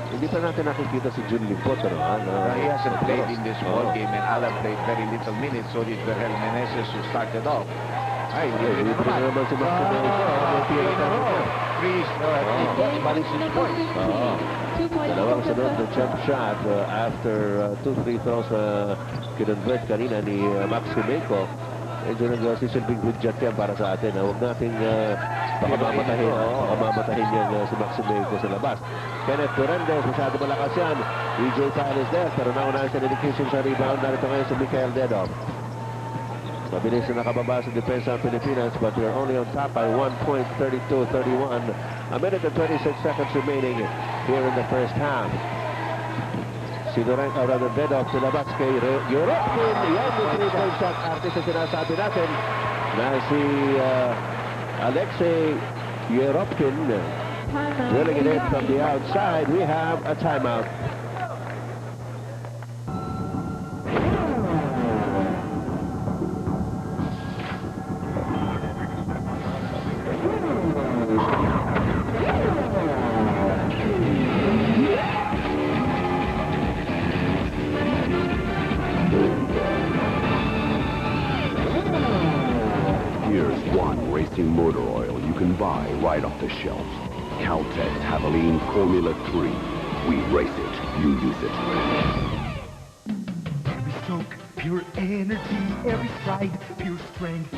Hindi pa natin nakikita si Jun Limpot. He hasn't played in this ball game, and Alan played very little minutes, so did Verhel Meneses, who started off. Ay, hindi pa naman si balik si points. Dalawang sunod na jump shot after 2 free throws na kinonvert kanina ni Maximeco. Medyo nagsisilbing hudyat yan para sa atin. Huwag nating pakamamatahin yan si Maximeco sa labas. Kenneth Durandes, masyado malakas yan. EJ Pyle is there, pero naunahan siya dedication sa rebound. Narito ngayon si Michael Dedo. Mabilis na nakababa sa depensa ng Pilipinas, but we're only on top by 1 point, 32-31. A minute and 26 seconds remaining here in the first half. Si Durango, rather Dedo, silabas kay Joaqui. Yan yung 3-point shot artist na sinasabi natin na si Alexei Joaqui. Drilling it in from the outside. We have a timeout. Here's one racing motor oil you can buy right off the shelf. Caltech Havoline Formula 3. We race it, you use it. Every stroke, pure energy. Every stride, pure strength.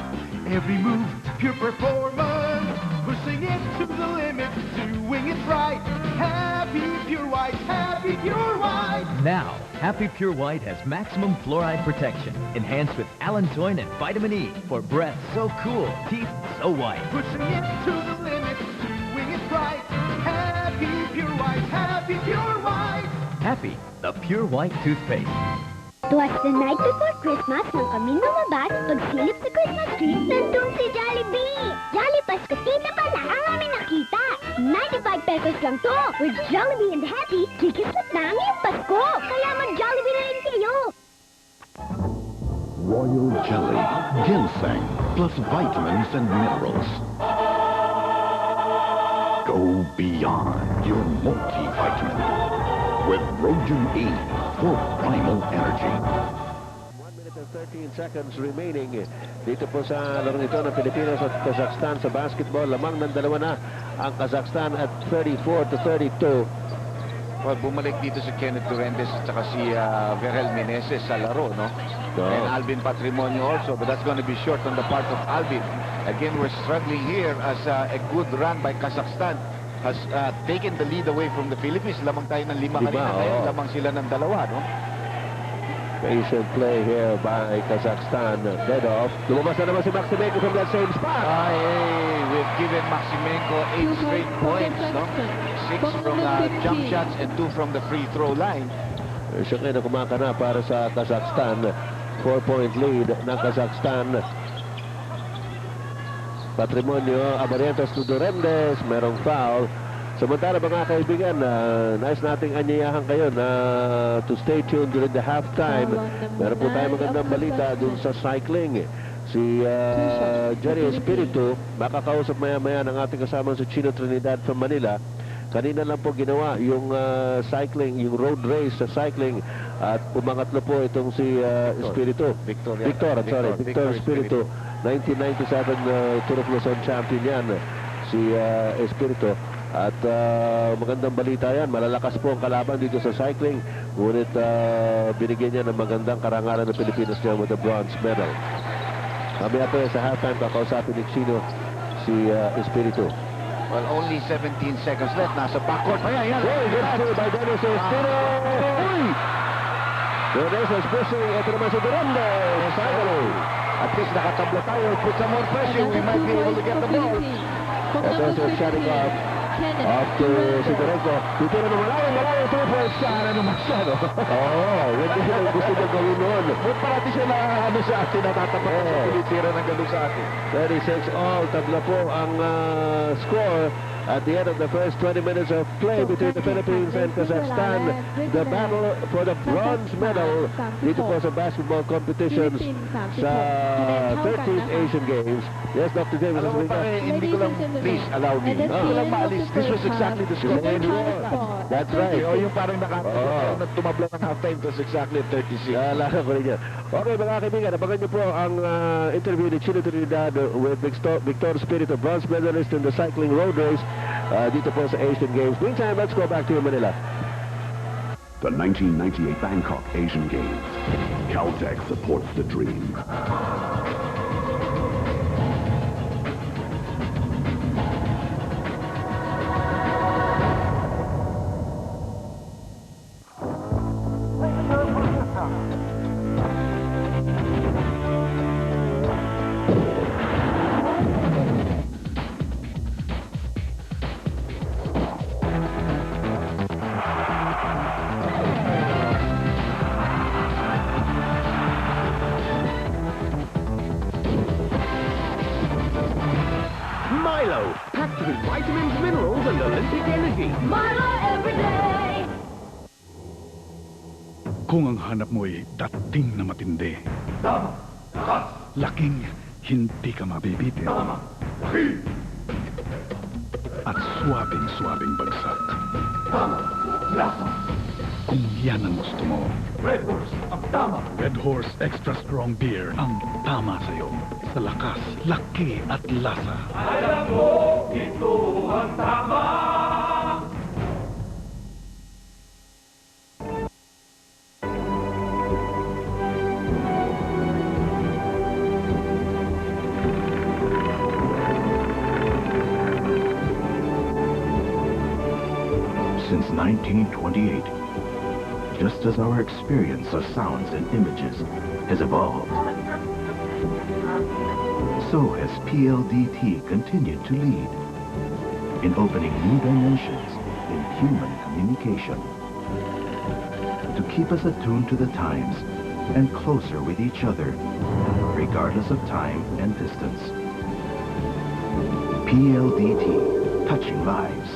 Every move, pure performance. Pushing it to the limit, doing it right. Happy Pure White, Happy Pure White. Now, Happy Pure White has maximum fluoride protection, enhanced with allantoin and vitamin E for breath so cool, teeth so white. Pushing it to the limit, doing it right. Happy Pure White, Happy Pure White. Happy, the Pure White toothpaste. Twas the night before Christmas nang kami lumabas. Pagsilip sa Christmas tree, nandun si Jollibee. Jolly Pasko tita pala ang aming nakita. 95 pesos lang to. With Jollibee and Happy, kikislat na ang iyong Pasko. Kaya mag-Jollibee na rin kayo. Royal Jelly. Ginseng plus vitamins and minerals. Go beyond your multivitamin with Broze for primal energy. 1 minute and 13 seconds remaining dito po sa larong ito ng Pilipinas at Kazakhstan sa basketball. Lamang ng dalawa na ang Kazakhstan at 34-32. Well, bumalik dito si Kenneth Durandes at saka si Verhel Meneses sa laro, no? And Alvin Patrimonio also, but that's going to be short on the part of Alvin. Again, we're struggling here as a good run by Kazakhstan has taken the lead away from the Philippines. Lamang tayo ng 5 kanina, ngayon lamang sila ng 2, no? Patient play here by Kazakhstan. Dead off. Lumabas na naman si Maximeco from that same spot. We've given Maximeco 8 straight points, no? 6 from jump shots and 2 from the free throw line. Siya kayo na kumakana para sa Kazakhstan. 4-point lead ng Kazakhstan. Patrimonio, Abarientos to Durandes, merong foul. Samantala mga kaibigan, nice nating anyayahan kayo na to stay tuned during the halftime. Meron po tayo magandang balita dun sa cycling. Si Jerry Espiritu, makakausap maya-maya ng ating kasama sa Chino Trinidad from Manila. Kanina lang po ginawa yung cycling, yung road race sa cycling. At umangatlo po itong si Espiritu. Victor Espiritu. 1997 Tour of Luzon champion yan, si Espiritu. At magandang balita yan, malalakas po ang kalaban dito sa cycling, ngunit binigyan niya ng magandang karangalan ng Pilipinas niya with a bronze medal. Mamaya po sa halftime, kakausapin ni Chino si Espiritu. Well, only 17 seconds left. Nasa backcourt pa yan. Good play by Dennis Espiritu. Dennis is pushing. Ito naman si Durandes. At least nakatabla tayo. Put some more pressure. We might be able to get the ball. Ito si Sharikov. Up to si Durango. Dito na malayo. 2-point shot. Ano masyado? Hindi siya gusto niya gawin noon. Ba't parati siya na sa atin natatapak sa pinitira ng gano'n sa atin? 36 all. Tabla po ang score. at the end of the first 20 minutes of play between the Philippines and Kazakhstan. The battle for the bronze medal dito po sa basketball competitions sa 13th Asian Games. Yes, Dr. James. Hindi ko lang, please allow me. Hindi ko lang maalis. This was exactly the score. That's right. Yung parang tumabla ng halftime, it was exactly 36. Naalala ko rin yan. Okay, mga kaibigan, nabagan niyo po ang interview ni Chino Trinidad with Victor Spirit, bronze medalist in the cycling road race dito po sa Asian Games. Meantime, let's go back to Manila. The 1998 Bangkok Asian Games. Caltech supports the dream. Packed with vitamins, minerals, and Olympic energy. Milo every day! Kung ang hanap mo ay dating na matindi, Tama! Lakas! laking hindi ka mabibitin, Tama! at swabing-swabing bagsak. Tama! Lasa! Kung yan ang gusto mo, Red Horse ang tama! Red Horse Extra Strong Beer ang tama sa'yo. Sa lakas, laki at lasa. Alam mo, ito ang tama! Since 1928, just as our experience of sounds and images has evolved, so has PLDT continued to lead in opening new dimensions in human communication to keep us attuned to the times and closer with each other, regardless of time and distance. PLDT, touching lives.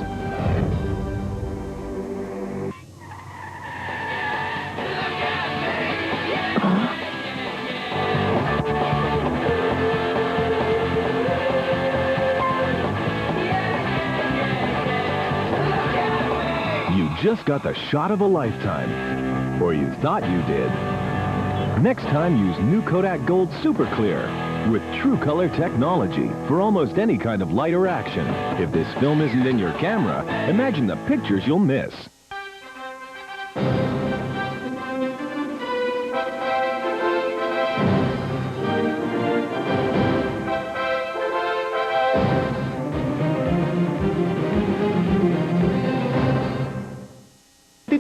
Just got the shot of a lifetime. Or you thought you did. Next time, use new Kodak Gold Super Clear with True Color technology for almost any kind of light or action. If this film isn't in your camera, imagine the pictures you'll miss.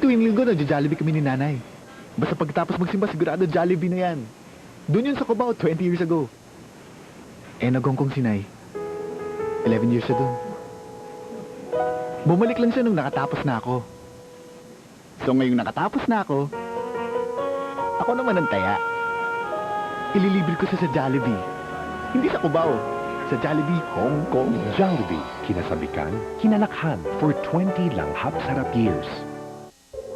Tuwing linggo, nagja-Jollibee kami ni nanay. Basta pagkatapos magsimba, sigurado Jollibee na yan. Doon yun sa Cubao, 20 years ago. Nag-Hong Kong si Nay. 11 years siya doon. Bumalik lang siya nung nakatapos na ako. So ngayong nakatapos na ako naman ang taya. Ililibre ko siya sa Jollibee. Hindi sa Cubao, sa Jollibee, Hong Kong. Jollibee, kinasabikan, kinalakhan for 20 langhap sarap years.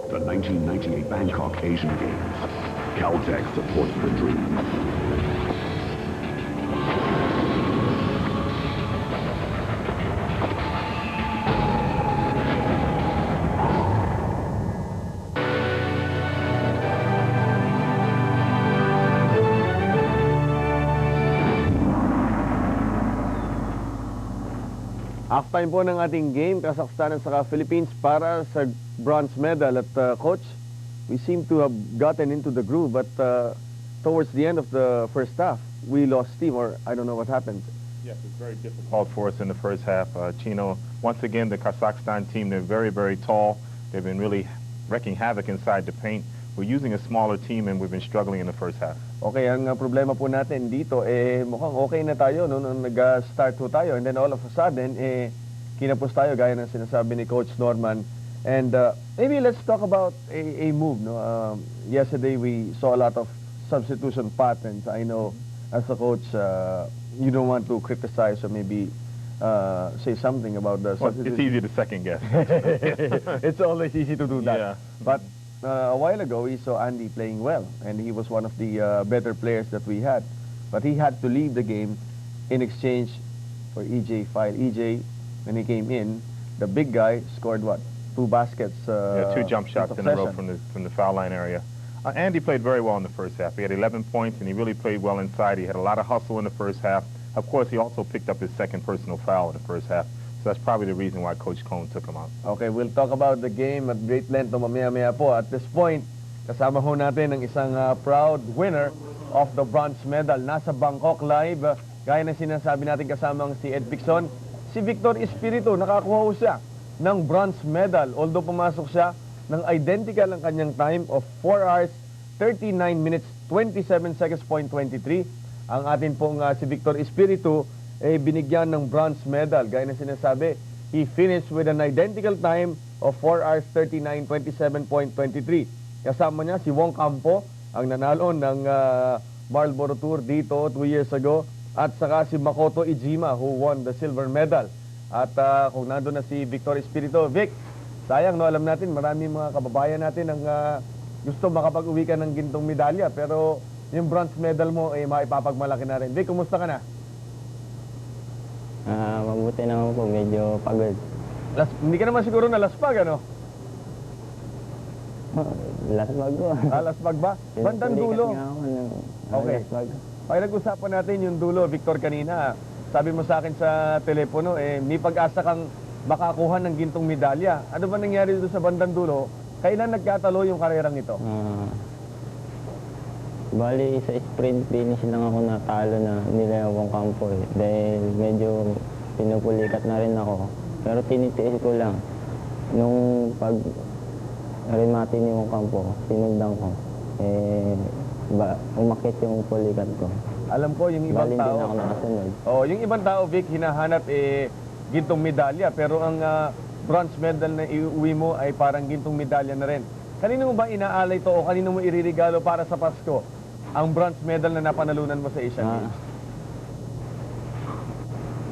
The 1998 Bangkok Asian Games. Caltech supports the dream. Halftime po ng ating game, Kazakhstan at saka Philippines para sa bronze medal. At Coach, we seem to have gotten into the groove, but towards the end of the first half, we lost steam, or I don't know what happened. Yes, it's very difficult for us in the first half. Chino, once again, the Kazakhstan team, they're very, very tall. They've been really wrecking havoc inside the paint. We're using a smaller team, and we've been struggling in the first half. Okay, ang problema po natin dito, mukhang okay na tayo nung nag-start po tayo, and then all of a sudden, kinapos tayo gaya ng sinasabi ni Coach Norman. And maybe let's talk about a move. No? Yesterday, we saw a lot of substitution patterns. I know, as a coach, you don't want to criticize or maybe say something about the Well, it's easy to second guess. It's always easy to do that. Yeah. But a while ago, we saw Andy playing well, and he was one of the better players that we had. But he had to leave the game in exchange for EJ File. EJ, when he came in, the big guy scored what? 2 baskets. Yeah, 2 jump shots in a row from the foul line area. Andy played very well in the first half. He had 11 points, and he really played well inside. He had a lot of hustle in the first half. Of course, he also picked up his second personal foul in the first half. So that's probably the reason why Coach Cone took him out. Okay, we'll talk about the game at great length mamaya-maya po. At this point, kasama ho natin ang isang proud winner of the bronze medal. Nasa Bangkok live, gaya na sinasabi natin kasamang si Ed Picson. Si Victor Espiritu, nakakuha ho siya ng bronze medal. Although pumasok siya ng identical ang kanyang time of 4 hours, 39 minutes, 27 seconds, .23. Ang atin pong si Victor Espiritu ay binigyan ng bronze medal. Gaya na sinasabi, he finished with an identical time of 4 hours, 39, 27.23. Kasama niya si Wong Campo, ang nanalo ng Marlboro Tour dito 2 years ago. At saka si Makoto Ijima, who won the silver medal. At kung nandun na si Victor Espiritu, Vic, sayang, no, alam natin, maraming mga kababayan natin ang gusto makapag-uwi ka ng gintong medalya. Pero yung bronze medal mo ay maipapagmalaki na rin. Vic, kumusta ka na? Mabuti naman po, medyo pagod. Hindi ka naman siguro nalaspag, ano? Laspag ko. Laspag ba? Bandang dulo. Okay. Okay, nag-usapan natin yung dulo, Victor, kanina. Sabi mo sa akin sa telepono, may pag-asa kang makakuha ng gintong medalya. Ano ba nangyari dito sa bandang dulo? Kailan nagkatalo yung karerang ito? Bali, sa sprint finish lang ako natalo na nila yung kampo dahil medyo pinupulikat na rin ako. Pero tinitiis ko lang. Nung pag-remati ni yung kampo, sinundan ko. Umakit yung pulikat ko. Alam ko, yung ibang Bali, tao... hindi na ako nakasunod. Yung ibang tao, Vic, hinahanap gintong medalya. Pero ang bronze medal na iuwi mo ay parang gintong medalya na rin. Kanino mo ba inaalay to o kanino mo iririgalo para sa Pasko ang bronze medal na napanalunan mo sa Asian Games?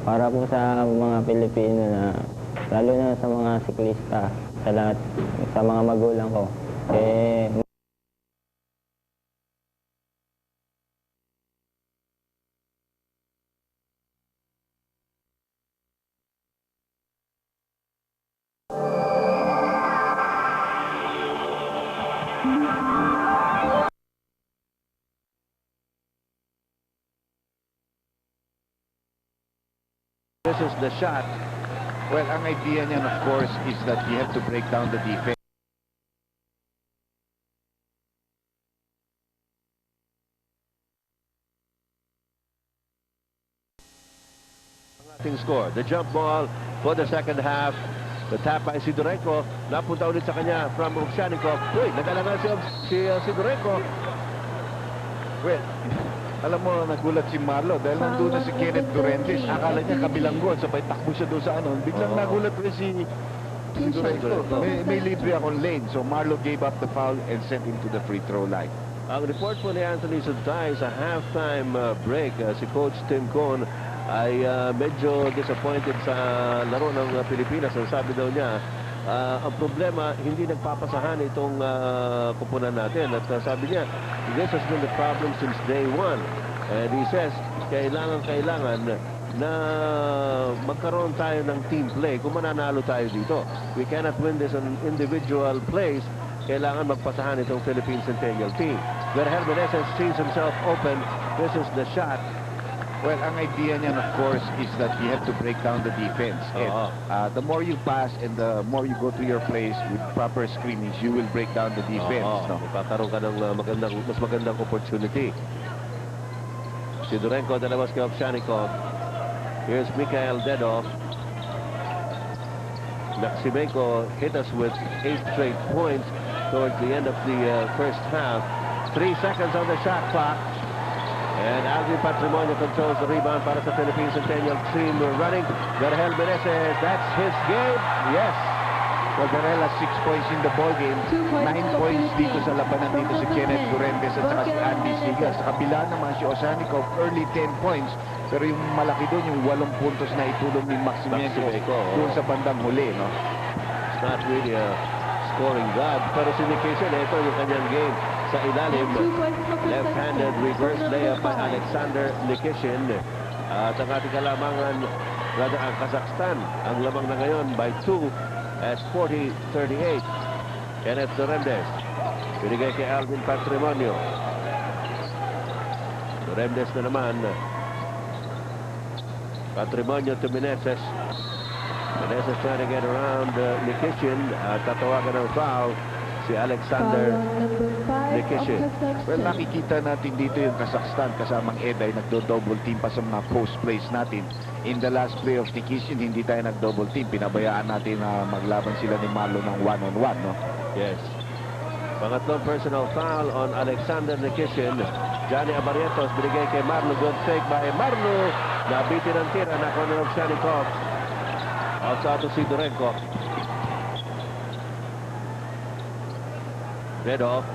Para po sa mga Pilipino na, lalo na sa mga siklista, sa lahat, sa mga magulang ko, This is the shot. Well, ang idea niyan, of course, is that you have to break down the defense. Score. The jump ball for the second half. The tap by Sidorenko. Napunta ulit sa kanya from Ovsyanikov. Uy, nag-alangan si Sidorenko. Well, alam mo, nagulat si Marlo dahil nandun na si Kenneth Durantes. Akala niya kabilang goal, sabay takbo siya doon sa ano. Biglang nagulat rin si Durantes. May libre akong lane, so Marlo gave up the foul and sent him to the free throw line. Ang report po ni Anthony Suntay sa halftime break, si Coach Tim Cone ay medyo disappointed sa laro ng Pilipinas. Ang sabi daw niya, ang problema, hindi nagpapasahan itong kupunan natin. At sabi niya, this has been the problem since day one. And he says, kailangan na magkaroon tayo ng team play kung mananalo tayo dito. We cannot win this on individual plays. Kailangan magpasahan itong Philippine Centennial team. Verhel Meneses sees himself open. This is the shot. Well, ang idea niyan, of course, is that you have to break down the defense. The more you pass and the more you go to your place with proper screenings, you will break down the defense. Magkakaroon ka ng mas magandang opportunity. Sidorenko, dalawas kay Ovsyanikov. Here's Mikhail Dedov. Maximenko hit us with 8 straight points towards the end of the first half. 3 seconds on the shot clock. And Alvin Patrimonio controls the rebound para sa Philippine Centennial team running. Verhel Meneses, that's his game. Yes. Well, Verhel has 6 points in the ball game. 9 points dito sa labanan dito si Kenneth Durantes at saka si Andy Sigas. Sa kabila naman si Ovsyanikov, early 10 points. Pero yung malaki doon, yung 8 puntos na itulong ni Maximienko doon sa bandang huli, no? It's not really a scoring god. Pero si Nikishin, ito yung kanyang game sa ilalim. Left-handed reverse layup by Alexander Nikishin. At ang ating kalamangan, rather ang Kazakhstan, ang lamang na ngayon by 2 at 40-38. Kenneth Duremdes. Binigay kay Alvin Patrimonio. Duremdes na naman. Patrimonio to Meneses. Meneses trying to get around Nikishin. Tatawagan ng foul si Alexander Nikishin. Well, nakikita natin dito yung Kazakhstan kasamang Eday nagdo-double team pa sa mga post plays natin. In the last play of Nikishin, hindi tayo nag-double team. Pinabayaan natin na maglaban sila ni Marlo ng one-on-one, no? Yes. Pangatlong personal foul on Alexander Nikishin. Johnny Abarrietos binigay kay Marlo. Good fake by Marlo. Nabitin ang tira na corner of Shanikov. Outside to Sidorenko. Redov.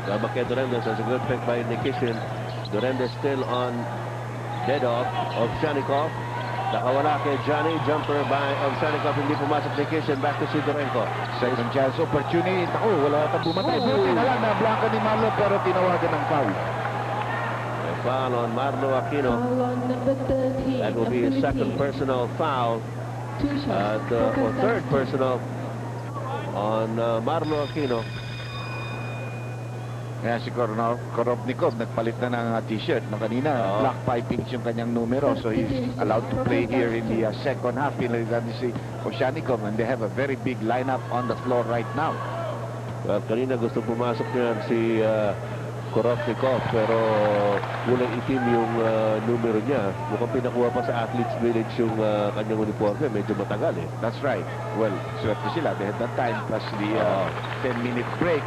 Gabak kay Duremdes. That's a good pick by Nikishin. Duremdes still on Redov of Shanikov. Nakawala kay Johnny. Jumper by Ovsyanikov. Hindi pumasok Nikishin. Back to Sidorenko. Second chance opportunity. Ako, wala tang bumatay. Buti na lang na blanca ni Marlo pero tinawagan ng foul. A foul on Marlo Aquino. That will be his second personal foul. Or third personal on Marlo Aquino. Kaya si Korovnikov nagpalit na ng t-shirt no kanina. Black piping yung kanyang numero. So he's allowed to play here in the second half. Pinalitan si Ovsyanikov and they have a very big lineup on the floor right now. Well, kanina gusto pumasok niyan si Korovnikov pero kulay itim yung numero niya. Mukhang pinakuha pa sa Athletes Village yung kanyang uniforme. Medyo matagal eh. That's right. Well, swerte sila. They had that time plus the 10-minute break.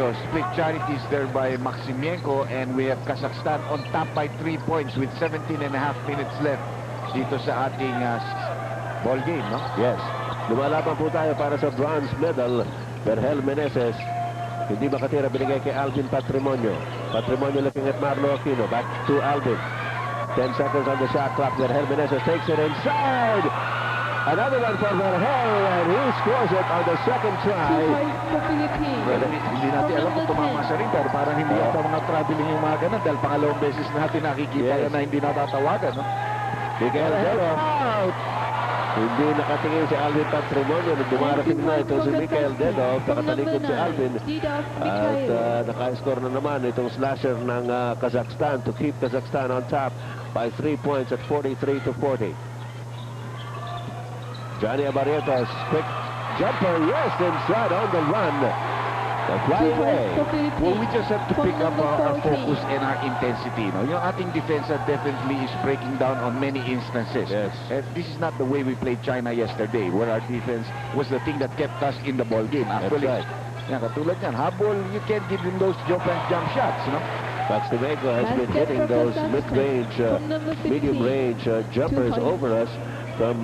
So split charities there by Maximienko and we have Kazakhstan on top by 3 points with 17.5 minutes left dito sa ating ball game, no? Yes. Lumalaban po tayo para sa bronze medal. Berhel Meneses. Hindi makatira, binigay kay Alvin Patrimonio. Patrimonio looking at Marlo Aquino. Back to Alvin. 10 seconds on the shot clock. Berhel Meneses takes it inside. Another one for Berhel and he scores it on the second try. Well, hindi natin alam kung tumama siya rin pero parang hindi yata mga traveling yung mga ganun dahil pangalawang beses natin nakikita yan na hindi natatawagan, no? Miguel Dedov. Hindi nakatingin si Alvin Patrimonio. Nung dumarating na ito si Miguel Dedov. Nakatalikod si Alvin. At naka-score na naman itong slasher ng Kazakhstan to keep Kazakhstan on top by 3 points at 43-40. Johnny Abarrietos, quick jumper, yes, inside on the run. The fly away. Well, we just have to pick up our focus and our intensity. No? Yung ating defense definitely is breaking down on many instances. Yes. This is not the way we played China yesterday, where our defense was the thing that kept us in the ball game. Actually, that's right. Yan, katulad yan, habol, you can't give him those jump shots, you know? Castillejo has been hitting those mid-range, medium-range jumpers over us from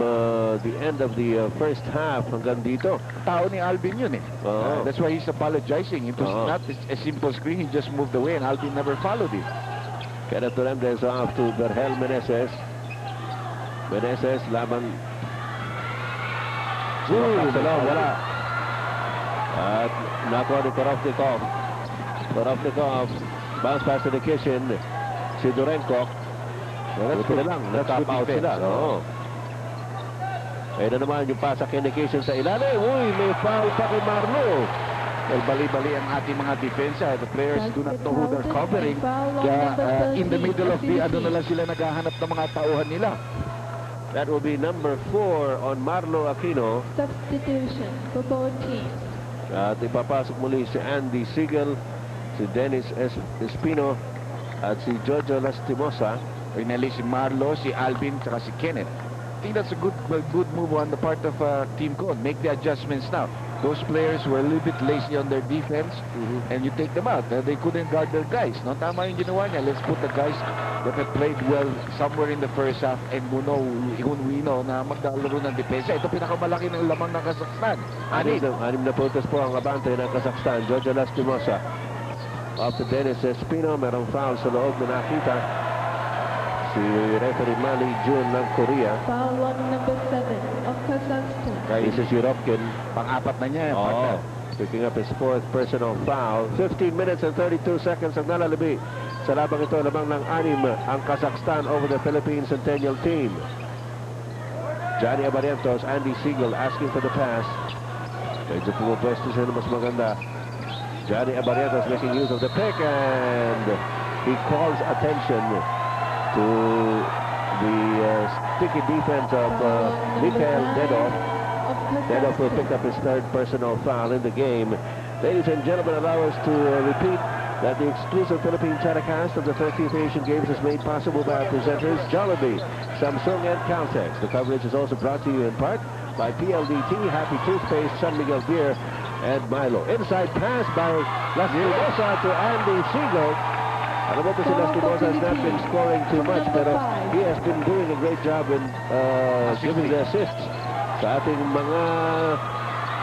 the end of the first half hanggang dito. Tao ni Alvin yun eh. That's why he's apologizing. It was not a simple screen. He just moved away and Alvin never followed it. Kenneth Duremdes off to Berhel Meneses. Meneses laban. Wala. At nakuha ni Korovnikov. Korovnikov. Bounce pass to the kitchen. Si Durenko. Buti na lang. Natap out sila. Ayun na naman yung pass sa communication sa ilalim. Uy, may foul pa kay Marlo. Well, bali-bali ang ating mga depensa. The players do not know who they're covering. Kaya in the middle of the ano na lang sila naghahanap ng mga tauhan nila. That will be number 4 on Marlo Aquino. Substitution for both teams. At ipapasok muli si Andy Siegel, si Dennis Espino, at si Jojo Lastimosa. Finally si Marlo, si Alvin, at si Kenneth. I think that's a good move on the part of Team Code. Make the adjustments now. Those players were a little bit lazy on their defense, and you take them out. They couldn't guard their guys. No, tama yung ginawa niya. Let's put the guys that have played well somewhere in the first half, and we know na maglalaro ng depensa. Ito pinakamalaki ng lamang ng Kazakhstan. 6 na puntos po ang abante ng Kazakhstan. Jojo Lastimosa. of the Dennis Espino. Merong foul sa loob na nakita si referee Mali Jun ng Korea. Foul on number 7 of Kazakhstan. This is Europkin. Pang-apat na niya. Picking up his fourth personal foul. 15 minutes and 32 seconds ang nalalabi. Sa labang ito, lamang ng 6 ang Kazakhstan over the Philippine Centennial team. Johnny Abarientos, Andy Siegel asking for the pass. Medyo pumupwesto siya na mas maganda. Johnny Abarientos making use of the pick, and he calls attention to the sticky defense of Mikhail Dedov. Dedov will pick up his third personal foul in the game. Ladies and gentlemen, allow us to repeat that the exclusive Philippine telecast of the 13th Asian Games is made possible by our presenters Jollibee, Samsung, and Caltex. The coverage is also brought to you in part by PLDT, Happy Toothpaste, San Miguel Beer, and Milo. Inside pass by Lastimosa to Andy Siegel. Alam mo po si Lastimosa has not been scoring too much, pero he has been doing a great job in giving the assists sa ating mga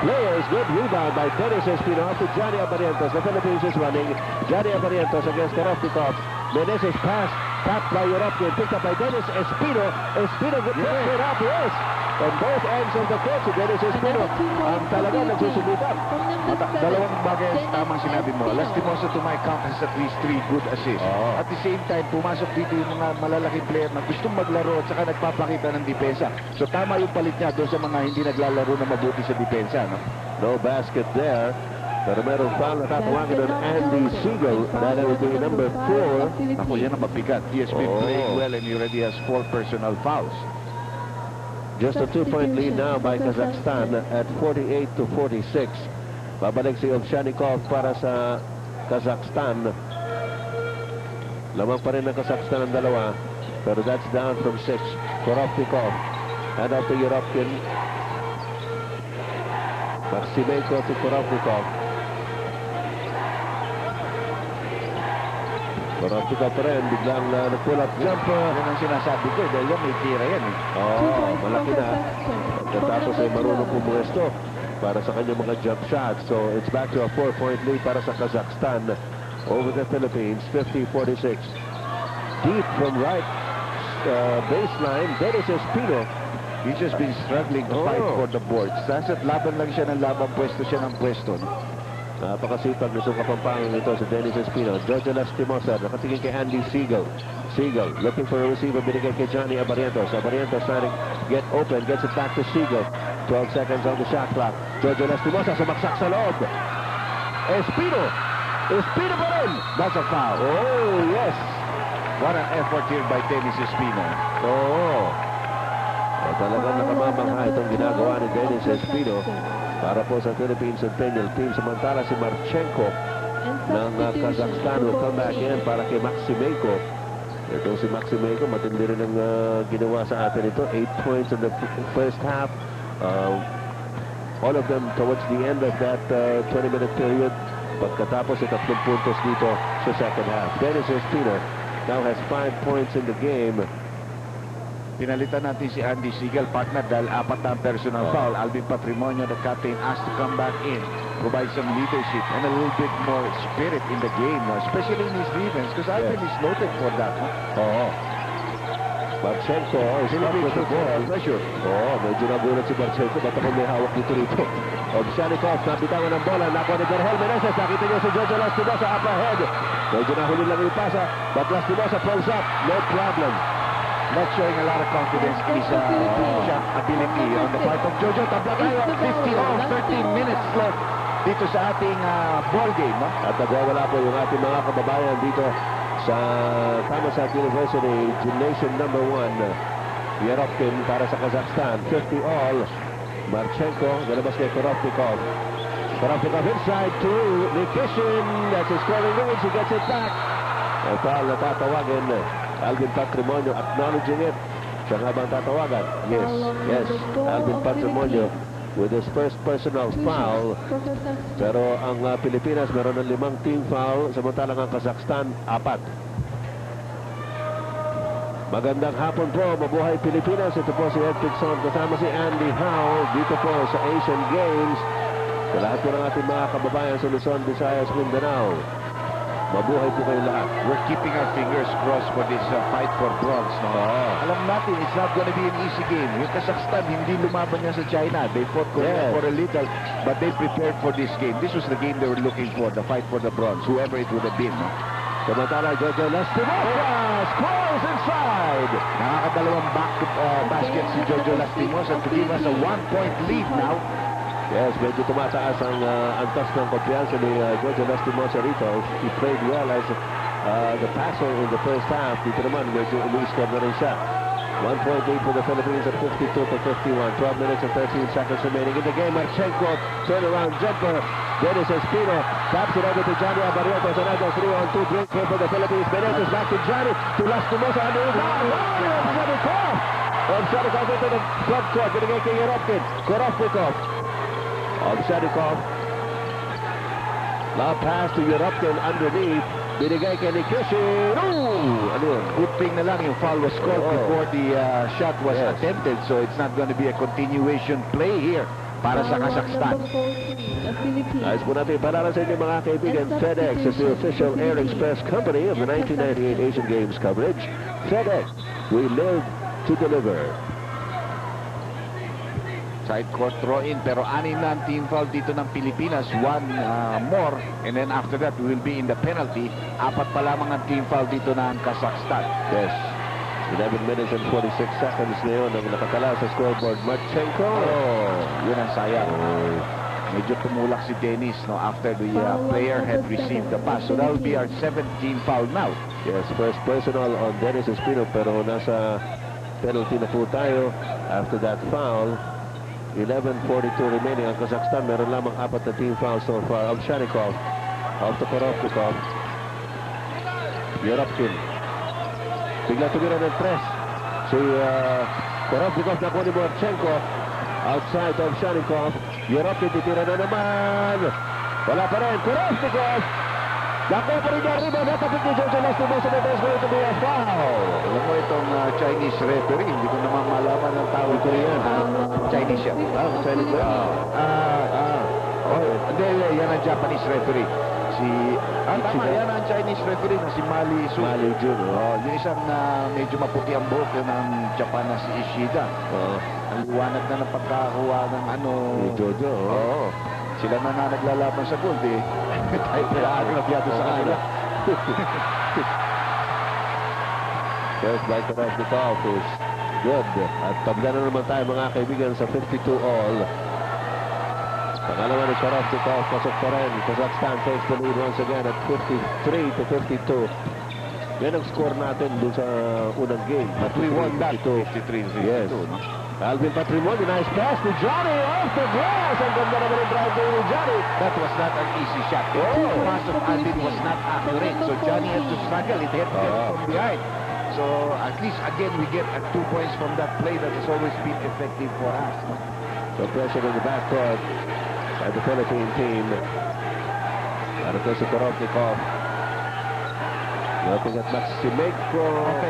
players. Good rebound by Dennis Espino to Johnny Abarientos. The Philippines is running. Johnny Abarientos against Karofnikov. Meneses pass, tapped by Europkin, picked up by Dennis Espino. Espino good it up, yes. On both ends of the court, si Dennis Espino ang talaga nagsusubitap. Dalawang bagay ang tamang sinabi mo. Lastimosa to my count has at least 3 good assists. At the same time, pumasok dito yung mga malalaking player na gustong maglaro at saka nagpapakita ng depensa. So tama yung palit niya doon sa mga hindi naglalaro na mabuti sa depensa. No basket there. Pero merong foul na tatawagan ng Andy Siegel. That will be number 4. Ako, yan ang mabigat. He has been playing well and he already has 4 personal fouls. Just a 2-point lead now by Kazakhstan at 48-46. Babalik si Ovshanikov para sa Kazakhstan. Lamang pa rin ng Kazakhstan ang dalawa. Pero that's down from 6. Korofnikov. Hand out to Europkin. Maximenko to Korofnikov. Korofnikov pa rin. Biglang nag-pull up jumper. Yan ang sinasabi ko. Dahil yan may tira yan. Malaki na. Tapos ay marunong pumuesto para sa kanyang mga jump shots. So it's back to a 4-point lead para sa Kazakhstan over the Philippines, 50-46. Deep from right baseline, Dennis Espino. He's just been struggling to fight for the boards. Sasa't laban lang siya ng laban, pwesto siya ng pwesto. Napakasipag na Kapampangan nito sa Dennis Espino. George Lastimosa, nakatingin kay Andy Siegel. Siegel looking for a receiver, binigay kay Johnny Abarientos. Abarientos trying to get open, gets it back to Siegel. 12 seconds on the shot clock. George Lastimosa sumaksak sa loob. Espino pa rin. That's a foul. Oh, yes. What an effort here by Dennis Espino. Talagang nakamamangha itong ginagawa ni Dennis Espino para po sa Philippine Centennial team. Samantala si Marchenko ng Kazakhstan will come back in para kay Maximenko. Ito si Maximenko, matindi rin ang ginawa sa atin ito. 8 points in the first half. All of them towards the end of that 20-minute period. Pagkatapos ay 3 puntos dito sa second half. Dennis Espino now has 5 points in the game. Pinalitan natin si Andy Siegel, partner, dahil 4 na personal foul. Alvin Patrimonio, the captain, asked to come back in, provide some leadership and a little bit more spirit in the game, especially in his defense, because Alvin is noted for that. Marchenko is up with the ball. Pressure. Medyo nagulat si Marchenko. Ba't ako may hawak dito rito? Ovshanikov, nabitawan ng bola. Nakuha ni Berhel Meneses. Nakita niyo si George Lastimosa up ahead. Medyo nahuli lang yung pasa. But Lastimosa pulls up. No problem. Not showing a lot of confidence in his shot ability on the part of Jojo. Tabla tayo, 13 minutes left dito sa ating ball game. At nagwawala po yung ating mga kababayan dito sa Thammasat University Gymnasium number 1. Yeropkin para sa Kazakhstan. 50 all. Marchenko, galabas kay Korofnikov. Korofnikov inside to Nikishin. That's his scoring range. He gets it back. Foul na tatawagin. Alvin Patrimonio acknowledging it. Siya nga bang tatawagan? Yes. Alvin Patrimonio with his first personal foul. Pero ang Pilipinas meron ng 5 team foul. Samantalang ang Kazakhstan 4. Magandang hapon po. Mabuhay Pilipinas. Ito po si Ed Picson kasama si Andy Howe dito po sa Asian Games. Sa lahat po ng ating mga kababayan sa Luzon, Visayas, Mindanao. Mabuhay po kayo lahat. We're keeping our fingers crossed for this fight for bronze. No? Alam natin, it's not gonna be an easy game. Yung Kazakhstan, hindi lumaban niya sa China. They fought Korea for a little, but they prepared for this game. This was the game they were looking for, the fight for the bronze, whoever it would have been. No? Samantala, Jojo Lastimosa scores inside. Nakakadalawang back to basket si Jojo Lastimosa to give us a 1-point lead now. Yes, medyo tumataas ang antas ng kumpiyansa ni Jojo Lastimosa rito. He played well as the passer in the first half. Dito naman, medyo umi-score na rin siya. 1-point lead for the Philippines at 52-51. 12 minutes and 13 seconds remaining in the game. Marchenko, turnaround jumper. Dennis Espino taps it over to Johnny Abarrientos. Another 3-on-2 break here for the Philippines. Benitez back to Johnny, to Lastimosa. And he's out. Obshadikov into the front court. Binigay kay Yeropkin. Korofnikov. Obshadikov. Lob pass to Yeropkin underneath. Binigay kay Nikishin. Ano yun? Good thing na lang yung foul was called before the shot was attempted, so it's not going to be a continuation play here para sa Kazakhstan. Nais po natin palala sa inyo mga kaibigan. FedEx is the official air express company of the 1998 Asian Games coverage. FedEx, we live to deliver. Side court throw-in, pero 6 na ang team foul dito ng Pilipinas. 1 more, and then after that, we will be in the penalty. 4 pa lamang ang team foul dito ng Kazakhstan. Yes. 11 minutes and 46 seconds ngayon ang nakatala sa scoreboard. Marchenko. Yun ang sayang. Medyo tumulak si Dennis no, after the player had received the pass. So that will be our 17th foul now. Yes, first personal on Dennis Espino, pero nasa penalty na po tayo after that foul. 11:42 remaining. Ang Kazakhstan meron lamang 4 na team fouls so far. Obshadikov off to Korofnikov. Yeropkin. Bigla tumira ng press. Si Korofnikov na kunin Marchenko. Outside Obshadikov. Yeropkin titira na naman. Wala pa rin. Korofnikov. Nakuha pa rin yung rebound. Natapit ni Jojo Lastimosa na best going to be a foul. Alam mo itong Chinese referee, hindi ko naman malaman ng tawag ko yan. Chinese siya. Chinese referee. Hindi, yan ang Japanese referee. Tama, yan ang Chinese referee na si Mali Su. Mali Jun. Yung isang medyo maputi ang buhok yun ng Japan na si Ishida. Ang liwanag na ng pagkakakuha ng Jojo. Sila na naglalaban sa gold eh. Tayo pinagrabyado sa kanila. First by Korofnikov is good. At pagla na naman tayo mga kaibigan sa 52 all. Pangalawa ni Korofnikov, pasok pa rin. Kazakhstan takes the lead once again at 53-52. Yan ang score natin dun sa unang game. But we won that 53-52. Yes. Alvin Patrimonio, nice pass to Johnny off the glass. Ang ganda naman yung drive ni Johnny. That was not an easy shot. The pass of Alvin was not accurate. So Johnny had to struggle. It had to get from behind. So at least again we get 2 points from that play that has always been effective for us. So pressure in the backcourt by the Philippine team. Para ito si Korofnikov. Looking at Maximenko.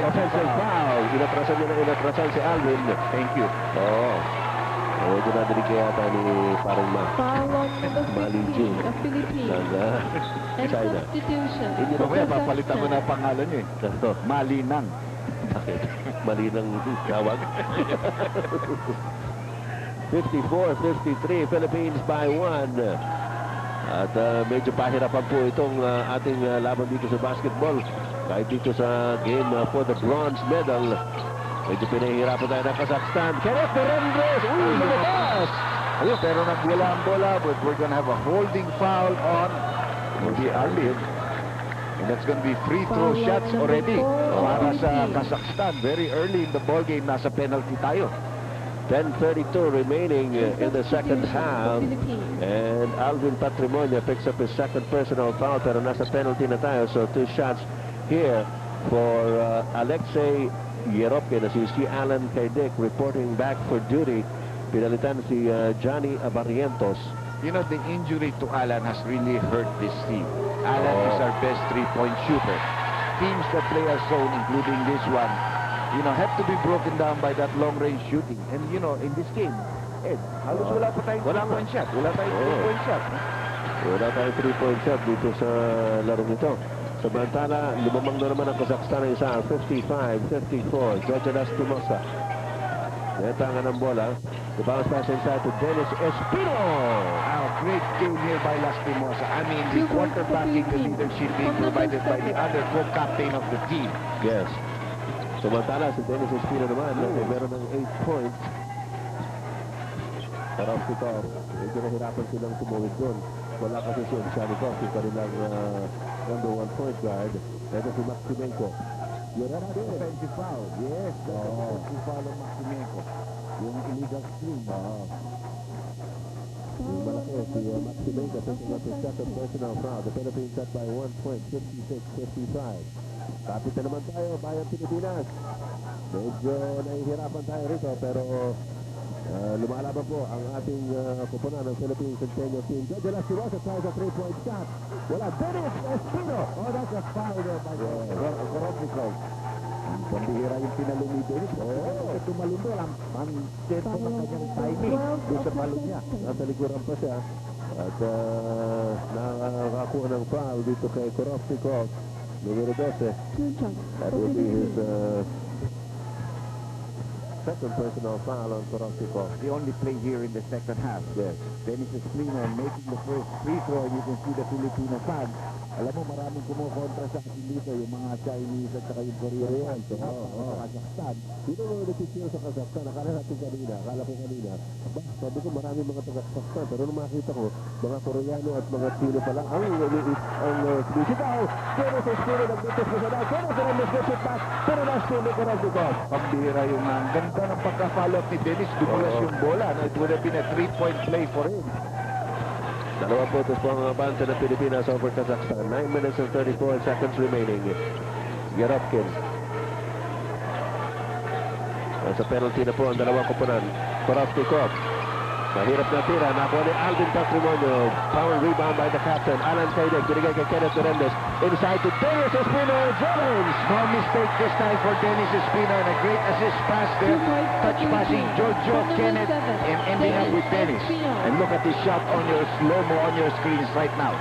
Offensive foul. Inatrasan si Alvin. Thank you. Medyo nadinig kaya yata ni parang Foul Mali Jun of Philippines. ng China. Mamaya papalitan ko na pangalan niyo eh. Malinang. Bakit? Malinang tawag. 54-53. Philippines by 1. At medyo pahirapan po itong ating laban dito sa basketball. Kahit dito sa game for the bronze medal, medyo pinahihirapan tayo ng Kazakhstan. Kenneth Berendres! Lumabas! Ayun, pero nagwala ang bola, but we're gonna have a holding foul on Alvin. And that's gonna be free throw shots already para sa Kazakhstan. Very early in the ball game, nasa penalty tayo. 10:32 remaining in the second half. And Alvin Patrimonio picks up his second personal foul, pero nasa penalty na tayo. So 2 shots here for Alexei Yeropkin. As you see, Alan Kaidik reporting back for duty. Pinalitan si Johnny Abarrientos. You know, the injury to Alan has really hurt this team. Alan is our best 3-point shooter. Teams that play our zone, including this one, you know, have to be broken down by that long-range shooting. And, you know, in this game, halos wala pa tayong 3-point shot. Wala tayong 3-point shot. Wala tayong 3-point shot dito sa larong ito. Samantala, lumamang na naman ang Kazakhstan ng isa, 55-54. George Timosa. Netangan ng bola. The bounce pass inside to Dennis Espino. Great game here by Lastimosa. I mean, the quarterbacking, the leadership being provided by the other co-captain of the team. Yes. Samantala, si Dennis Espino naman, meron ng 8 points. Parang ito, medyo nahirapan silang tumuwid doon. Wala kasi si Shanikov, yung kanilang number 1 point guard. Ito si Maximenko. You're right there. Offensive foul. Yes, offensive foul ng Maximenko. Yung illegal screen. Yung malaki, si Maximenko picking up his second personal foul. The Philippines set by 1 point, 56-55. Kapit na naman tayo, Bayan Pilipinas. Medyo nahihirapan tayo rito, pero lumalaban po ang ating kupunan ng Philippine Centennial team. Velasco tries a 3-point shot. Wala, Dennis Espino. Oh, that's a foul there by Korobnikov. Pambihira yung pinalo ni Dennis. Kasi tumalundo lang. Ang tempo ng kanyang timing doon sa palo niya. Nasa likuran pa siya. At nakakakuha ng foul dito kay Korobnikov. Numero 12. That will be his second personal foul on Korobnikov. The only play here in the second half. Yes. Dennis Espino making the first free throw. You can see the Filipino fans. Alam mo, maraming kumukontra sa atin dito, yung mga Chinese at saka yung Korean. Sa Kazakhstan. Sino mo nagsikiyo sa Kazakhstan? Akala natin kanina, akala ko kanina. Sabi ko maraming mga taga-Kazakhstan. Pero nung makita ko, mga Koreano at mga Chino pala, ang sumisigaw. Dennis Espino nagbitos mo sa dahil. Pero nag-switch back. Pero na-steal ko rin dito. Pambira yung ganda ng pagka-follow up ni Dennis. Dumulas yung bola. It would have been a 3-point play for him. Dalawang puntos po ang banta ng Pilipinas over Kazakhstan. 9 minutes and 34 seconds remaining. Gerovkin. Sa penalty na po ang dalawang kupunan. Korobnikov. Mahirap na tira. Nakuha ni Alvin Patrimonio. Power rebound by the captain. Alan Kaidek. Binigay kay Kenneth Menendez. Inside to Dennis Espino. Jones. No mistake this time for Dennis Espino. And a great assist pass there. Touch passing Giorgio, Kenneth, and ending up with Dennis. And look at this shot on your slow-mo on your screens right now.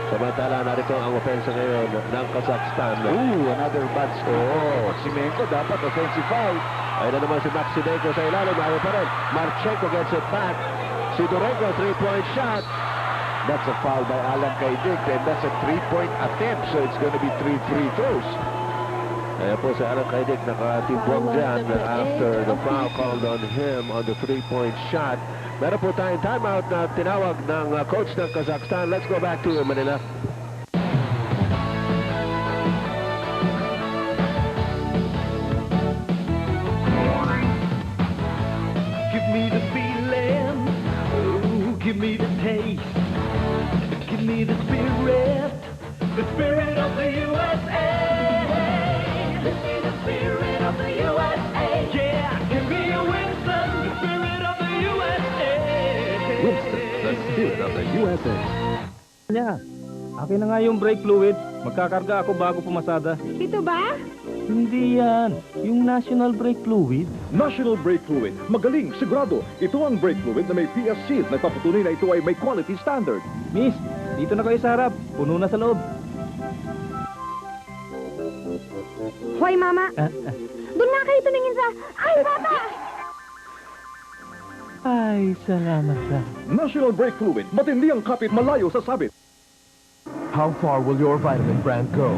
Samantala, narito ang opensa ngayon ng Kazakhstan. Another bad score. Maximenko dapat offensive foul. Ay na naman si Maximenko sa ilalim. Ayaw pa rin. Marchenko gets it back. Sidorenko, 3-point shot. That's a foul by Alan Kaidek. And that's a 3-point attempt. So it's going to be 3 free throws. Ayan po si Alan Kaidek nakatimbong dyan after the foul called on him on the 3-point shot. Meron po tayong timeout na tinawag ng coach ng Kazakhstan. Let's go back to Manila. Give me the feeling, ooh, give me the taste, give me the spirit of the USA. Give me the spirit of the USA. Yeah, give me a Winston, the spirit of the USA. Winston, the spirit of the USA. Akin na nga yung brake fluid. Magkakarga ako bago pumasada. Ito ba? Hindi yan. Yung National Brake Fluid. National Brake Fluid. Magaling, sigurado. Ito ang brake fluid na may PS seal. Nagpapatunay na ito ay may quality standard. Miss, dito na kayo sa harap. Puno na sa loob. Hoy, Mama. Doon nga kayo tumingin sa... Ay, bata! Ay, salamat sa... National Brake Fluid. Matindi ang kapit, malayo sa sabit. How far will your vitamin brand go?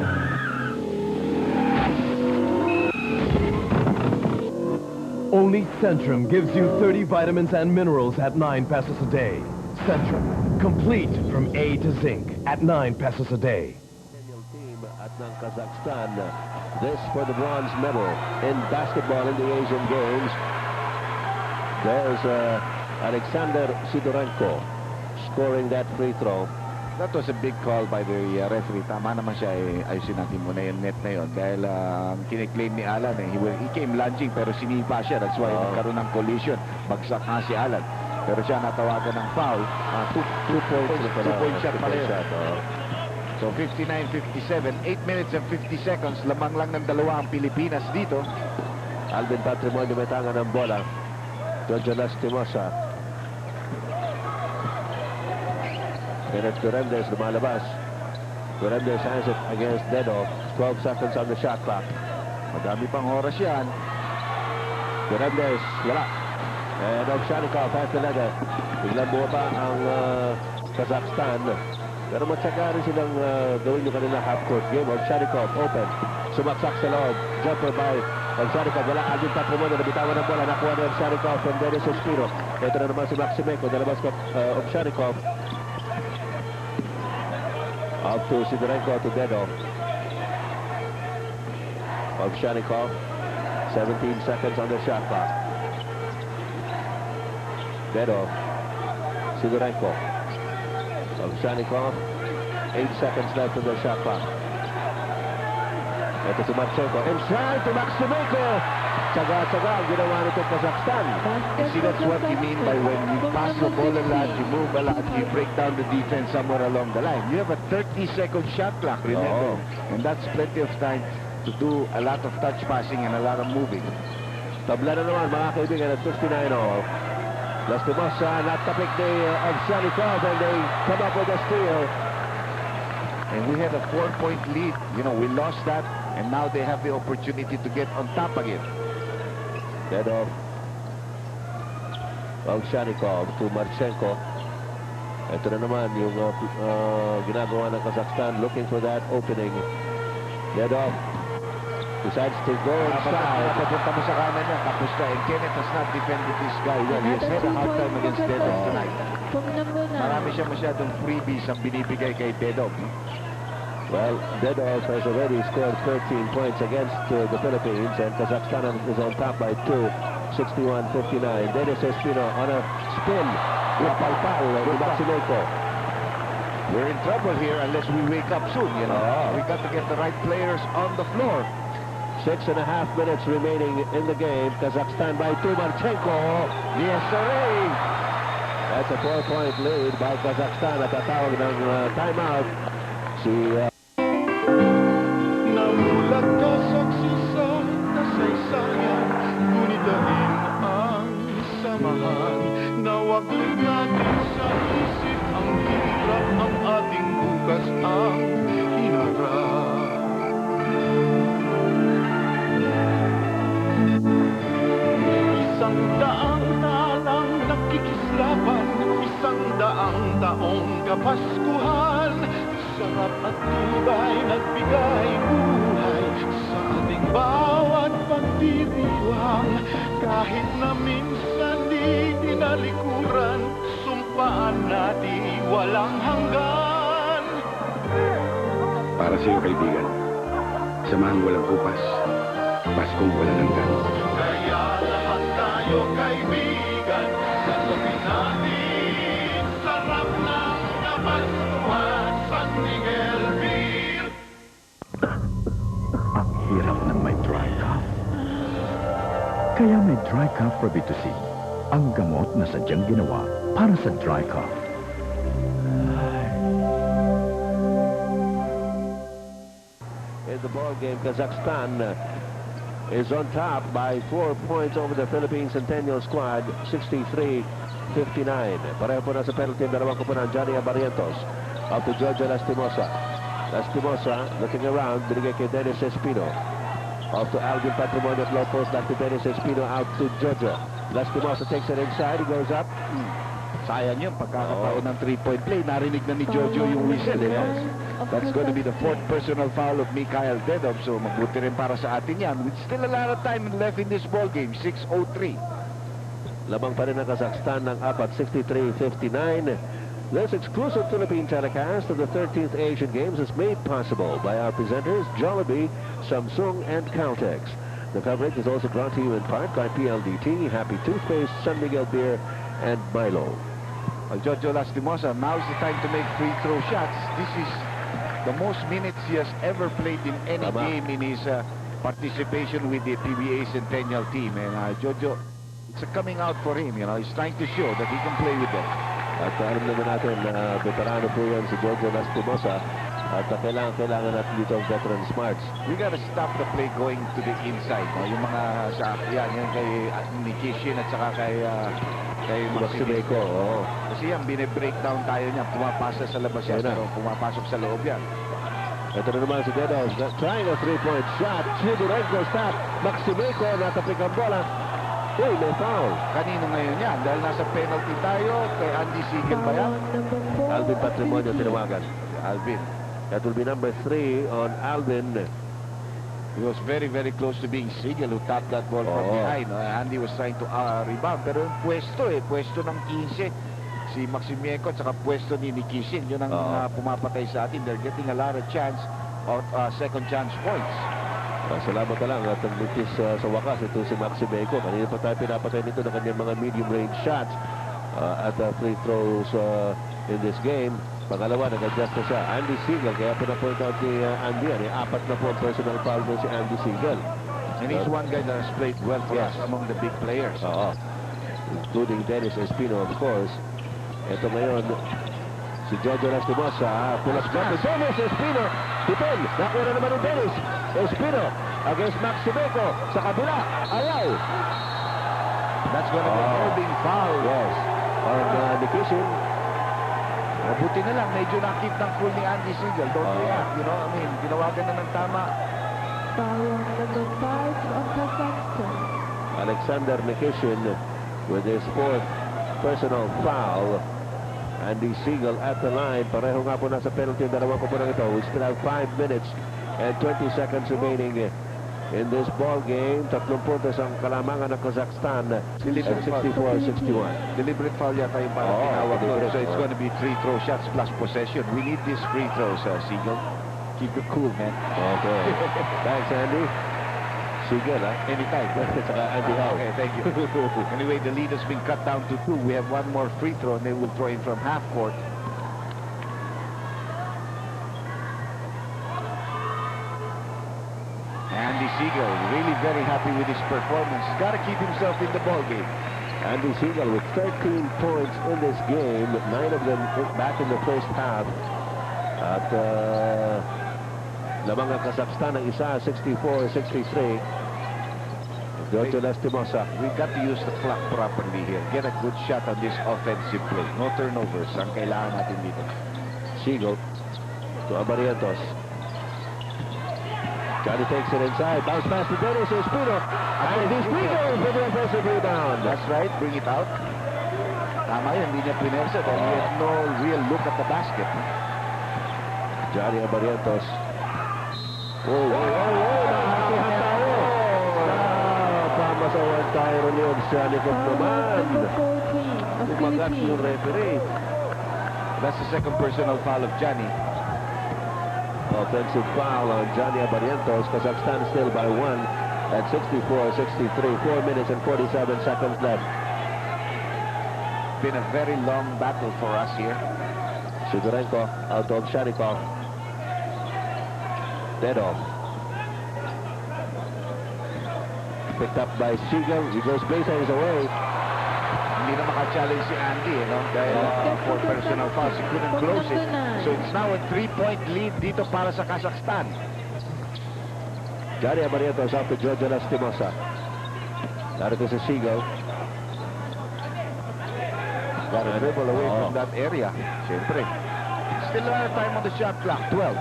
Only Centrum gives you 30 vitamins and minerals at 9 pesos a day. Centrum, complete from A to zinc at 9 pesos a day. Team at ng Kazakhstan. This for the bronze medal in basketball in the Asian Games. There's Alexander Sidorenko scoring that free throw. That was a big call by the referee. Tama naman siya, ayusin natin muna yung net na yun. Dahil kiniklaim ni Alan, he came lunging pero sinipa siya. That's why nagkaroon ng collision. Bagsak nga si Alan. Pero siya natawagan ng foul. 2 points shot pala yun. So 59-57, 8 minutes and 50 seconds. Lamang lang ng dalawa ang Pilipinas dito. Alvin Patrimonio may tanga ng bola. George Timosa. Kenneth Menendez lumalabas. Duremdes has it against Dedo. 12 seconds on the shot clock. Madami pang oras yan. Duremdes, wala. And Ovshanikov has the letter. Biglang buwaba ang Kazakhstan. Pero matyaga rin silang gawin yung kanila half-court game. Ovshanikov open. Sumaksak sa loob. Jumper by Ovshanikov. Wala. Alvin Patrimonio. Nabitawan ng bola. Nakuha ni Ovshanikov from Dennis Espino. Ito na naman si Maximeco. Nalabas ko Ovshanikov. Up to Sidorenko to Dedo. Ovshanikov. 17 seconds on the shot clock. Dedo. Sidorenko. Ovshanikov. 8 seconds left on the shot clock. Ito si Marchenko. Inside to Maximeco. Tsaga-tsaga ang ginawa nito Kazakhstan. You see, that's what you mean by when you pass the ball a lot, you move a lot, you break down the defense somewhere along the line. You have a 30-second shot clock, remember? And that's plenty of time to do a lot of touch passing and a lot of moving. Tabla na naman mga kaibigan at 59 all. Lastimosa natapik ni Ovshanikov and they come up with a steal. And we had a 4-point lead. You know, we lost that, and now they have the opportunity to get on top again. Dedo. Ovshanikov to Marchenko. Ito na naman yung ginagawa ng Kazakhstan, looking for that opening. Dedo decides to go inside. Papunta mo sa kanan niya, tapos na. And Kenneth has not defended this guy well. He has had a hard time against Dedo tonight. Marami siya masyadong freebies ang binibigay kay Dedo. Well, Dedo has already scored 13 points against the Philippines, and Kazakhstan is on top by 2, 61-59. Dennis Espino on a spin with Palpal and Maximeco. We're in trouble here unless we wake up soon, you know. We got to get the right players on the floor. 6.5 minutes remaining in the game. Kazakhstan by 2. Marchenko. Yes, sir. That's a 4-point lead by Kazakhstan at tatawag ng timeout. Si namulat ka saksisa kasaysayan, ngunit dahin ang samahan. Nawagod natin sa isip ang hirap, ang ating bukas ang hinarap. Isang daang talang nakikislapan, isang daang taong kapaskuhan. Sarap at tibay nagbigay buhay sa ating bawat pagdiriwang. Kahit na minsan di dinalikuran, sumpaan natin walang hanggan. Para sa iyo, kaibigan, samahan walang kupas, Paskong walang hanggan. Kaya lahat tayo kaibigan, sasabihin natin, sarap ng kapaskuhan. Ang hirap ng may dry cough. Kaya may dry cough Robitussin, ang gamot na sadyang ginawa para sa dry cough. In the ball game, Kazakhstan is on top by 4 points over the Philippine Centennial squad, 63-59. Pareho po na sa penalty, dalawang kupunan, Johnny Barrientos. Up to Giorgio Lastimosa. Lastimosa looking around, binigay kay Dennis Espino. Off to Alvin Patrimonio at low post, back to Dennis Espino, out to Giorgio. Lastimosa takes it inside, he goes up. Sayang yun, pagkakataon ng 3-point play, narinig na ni Giorgio yung whistle. That's going to be the 4th personal foul of Mikhail Dedov, so mabuti rin para sa atin yan. With still a lot of time left in this ball game, 6:03. Lamang pa rin ang Kazakhstan ng apat, 63-59. This exclusive Philippine telecast of the 13th Asian Games is made possible by our presenters, Jollibee, Samsung, and Caltex. The coverage is also brought to you in part by PLDT, Happy Toothpaste, San Miguel Beer, and Milo. Giorgio Lastimosa, now's the time to make free throw shots. This is the most minutes he has ever played in any game in his participation with the PBA Centennial team. And Giorgio, it's a coming out for him, you know. He's trying to show that he can play with them. At alam naman natin na veterano po yan si Giorgio Lastimosa. At kailangan natin dito ang veteran smarts. We gotta stop the play going to the inside. No? Yung mga yan kay Nikishin at saka kay Maximeco. Oh. Kasi yan, bine-breakdown tayo niya. Pumapasa sa labas yan, pero pumapasok sa loob yan. Ito na naman si Dedos, trying a three-point shot. Sidorenko stop. Maximeco natapik ang bola. Uy, may foul. Kanino ngayon yan? Dahil nasa penalty tayo, kay Andy Siegel ba yan? Alvin Patrimonio tinawagan. Alvin. That will be number 3 on Alvin. He was very, very close to being Siegel who tapped that ball from behind. Andy was trying to rebound. Pero yung pwesto ng 15. Si Maximieco at saka pwesto ni Nikishin. Yun ang pumapatay sa atin. They're getting a lot of chance of second chance points. Salamat na lang at nagbutis sa wakas ito si Maximieco. Kanina pa tayo pinapatay nito ng kanyang mga medium range shots at free throws in this game. Pangalawa, nag-adjust na siya. Andy Siegel, kaya pinapoint out ni Andy yan. 4 na po ang personal foul mo si Andy Siegel. And he's one guy that has played well for us among the big players. Including Dennis Espino, of course. Ito ngayon, si Jojo Lastimosa. Pull-up shot ni Dennis Espino. Depend. Nakuha na naman ni Dennis Espino against Maximeco. Sa kabila. Ayaw. That's gonna be a holding foul. Yes. On Nikishin. Mabuti na lang, medyo nakip ng pool ni Andy Siegel. Don't react, you know, I mean, ginawagan na ng tama. Foul number 5 of Kazakhstan. Alexander Nikishin with his 4th personal foul. Andy Siegel at the line. Pareho nga po nasa penalty yung dalawang kupunang ito. We still have 5 minutes and 20 seconds remaining in this ball game. 3 puntos ang kalamangan ng Kazakhstan at 64-61. Deliberate foul yata yung parang tinawag doon. So it's going to be free throw shots plus possession. We need these free throws, Siegel. Keep it cool, man. Okay. Thanks, Andy. Siegel, anytime. Andy Howe. Okay, thank you. Anyway, the lead has been cut down to 2. We have one more free throw and they will throw in from half court. Andy Siegel, really very happy with his performance. He's got to keep himself in the ball game. Andy Siegel with 13 points in this game, 9 of them back in the first half. At lamang ang Kazakhstan ng isa, 64-63. Jojo Lastimosa. We got to use the clock properly here. Get a good shot on this offensive play. No turnovers ang kailangan natin dito. Siegel to Abarientos. Johnny takes it inside. Bounce pass to Dennis Espino. And he's legal for the offensive rebound. That's right. Bring it out. Tama yun. Hindi niya pinersa. He had no real look at the basket. Johnny Abarientos. Nakakihang tao. Pamasawan tayo rin yun sa likod naman. Umagat yung referee. That's the second personal foul of Johnny. Offensive foul on Johnny Abarientos. Kazakhstan still by 1 at 64-63. 4 minutes and 47 seconds left. Been a very long battle for us here. Sidorenko out of Sharikov. Dedov. Picked up by Siegel. He goes baselines away. Hindi na maka-challenge si Andy, dahil for personal fouls. He couldn't close it. So it's now a 3-point lead dito para sa Kazakhstan. Johnny Abarientos out to Jojo Lastimosa. Narito si Siegel. Got a dribble away from that area. Siyempre. Still a lot of time on the shot clock. 12.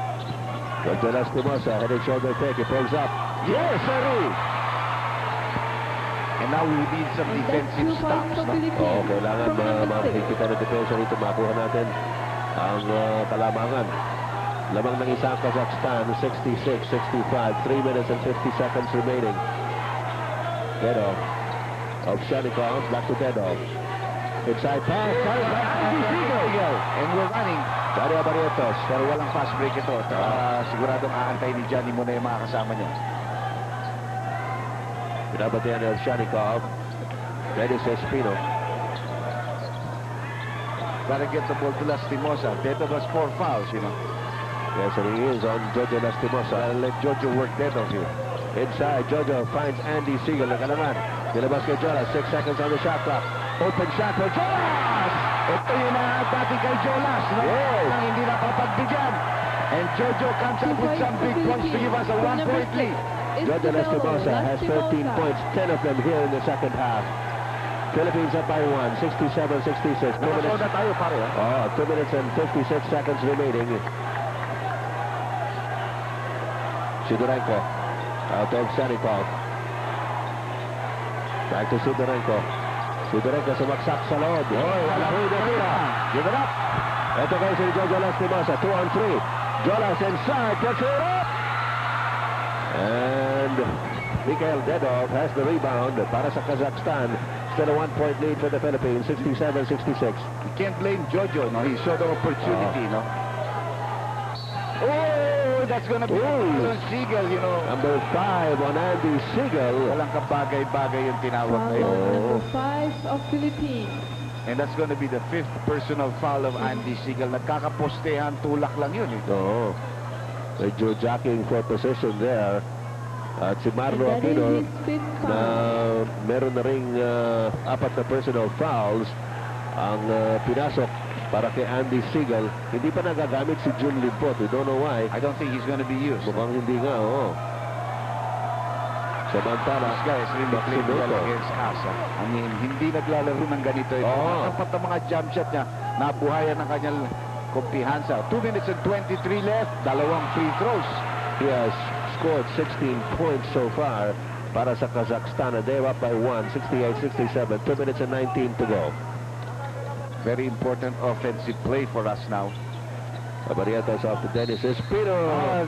Jojo Lastimosa, head and shoulder take. He pulls up. Yes, Harry! And now we need some defensive stops. Kailangan makikita ng depensa rito. Makuha natin ang kalamangan. Lamang ng isang Kazakhstan, 66-65. 3 minutes and 50 seconds remaining. Dedov. Of Shanikov, back to Dedov. Inside pass. And we're running. Johnny Abarientos. Pero walang fast break ito. Siguradong aantay ni Johnny muna yung mga kasama niya. Pinabatihan ni Shanikov. Dennis Espino. Gotta get the ball to Lastimosa. Dedov has 4 fouls, Yes, and he is on Jojo Lastimosa. Gotta let Jojo work Dedov here. Inside, Jojo finds Andy Siegel. Nakalaman. Nilabas kay Jolas. 6 seconds on the shot clock. Open shot for Jolas! Ito yung dati kay Jolas. Yes. Nang hindi napapagbigyan. And Jojo comes up with some big points to give us a 1-point lead. Jojo Lastimosa has 13 points, 10 of them here in the second half. Philippines up by 1, 67-66. 2 minutes. Na tayo, pare. 2 minutes and 56 seconds remaining. Sidorenko out of Sanikov. Back to Sidorenko. Sidorenko sumaksak sa loob. Wala rin na tira. Give it up. Ito kayo si Jojo Lastimosa. 2-on-3. Jolas inside. Gets it up. And Mikhail Dedov has the rebound para sa Kazakhstan. Still a 1-point lead for the Philippines. 67-66. You can't blame Jojo. No? He saw the opportunity. No? Oh, that's gonna be Siegel, you know. Number 5 on Andy Siegel. Walang kabagay-bagay yung tinawag na yun. Number 5 of Philippines. And that's gonna be the 5th personal foul of Andy Siegel. Nagkakapostehan, tulak lang yun. Oo. Medyo jacking for position there. At si Marlo Aquino na meron na ring 4 na personal fouls ang pinasok para kay Andy Siegel. Hindi pa nagagamit si Jun Limpot. We don't know why. I don't think he's gonna be used. Mukhang hindi nga, oo. Samantala, this guy is really playing well against us. I mean, hindi naglalaro ng ganito. Tapat ng mga jump shot niya, nabuhayan ng kanyang kumpihansa. 2 minutes and 23 left. 2 free throws. He has scored 16 points so far para sa Kazakhstan. They're up by 1, 68-67. 2 minutes and 19 to go. Very important offensive play for us now. Barrientos off to Dennis Espino.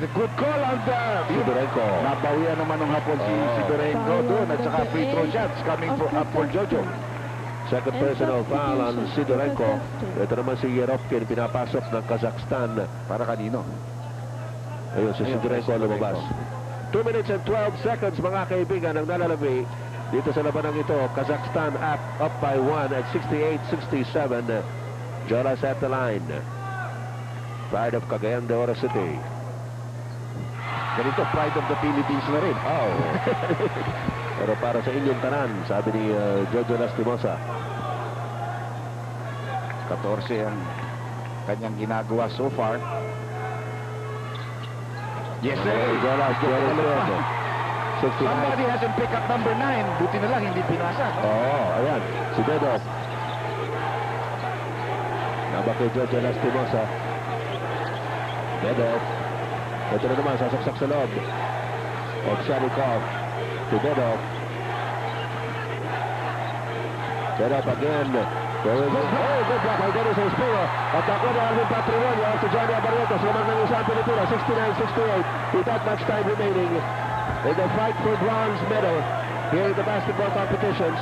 The good call on there. Sidorenko. Nabawian naman ng hapon si Sidorenko doon at saka free throw shots coming for Jojo. Second personal foul on Sidorenko. Ito naman si Yerovkin, pinapasok ng Kazakhstan. Para kanino? Ayun, si Sidorenko lumabas. 2 minutes and 12 seconds, mga kaibigan, ang nalalabi dito sa labanang ito. Kazakhstan up by 1 at 68-67. Jolas at the line. Pride of Cagayan de Oro City. Ganito, pride of the Philippines na rin. Oh. Pero para sa inyong tanan, sabi ni Jojo Lastimosa. 14 ang kanyang ginagawa so far. Yes, sir. Somebody hasn't picked up number 9. Buti na lang, hindi pinasa. Ayan. Si Bedov. Naba kay Jojo Lastimosa. Bedov. Ito na naman, sasaksak sa loob. Ovsyanikov. To Bedov. Bedov again. Good block by Dennis Espino. At ako na Alvin Patrimonio to Johnny Barrientos. Lamang ng isang Pilipinas. 69-68. With that much time remaining in the fight for bronze medal here in the basketball competitions.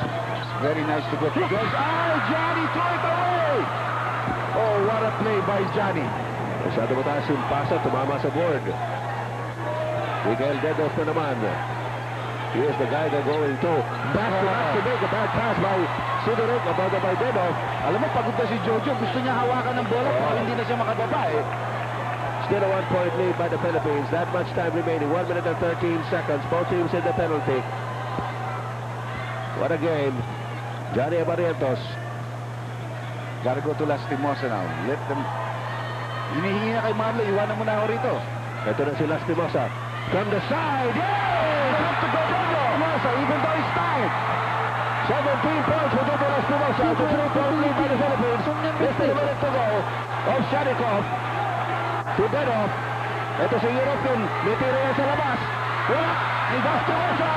Very nice to go through. Johnny threw it away! Oh, what a play by Johnny. Masyado mataas yung pasa, tumama sa board. Miguel Dedov na naman. Here's the guy they're going to. Back to make a bad pass by Sidorenko, by Dedov. Alam mo, pagod na si Jojo. Gusto niya hawakan ng bola, pero hindi na siya makababa eh. Still a 1-point lead by the Philippines. That much time remaining. 1 minute and 13 seconds. Both teams in the penalty. What a game. Johnny Barrientos. Gotta go to Lastimosa now. Let them... Hinihingi na kay Marlo. Iwanan mo na ako rito. Ito na si Lastimosa. From the side. Yeah! Have to go Lastimosa, even though he's tied. 17 points for Jojo Lastimosa. It's a 3-point lead by the Philippines. Less than a minute to go. Ovsyanikov. To Bedov. Ito si Yerovkin. May tira yan sa labas. Wala! Ay Lastimosa!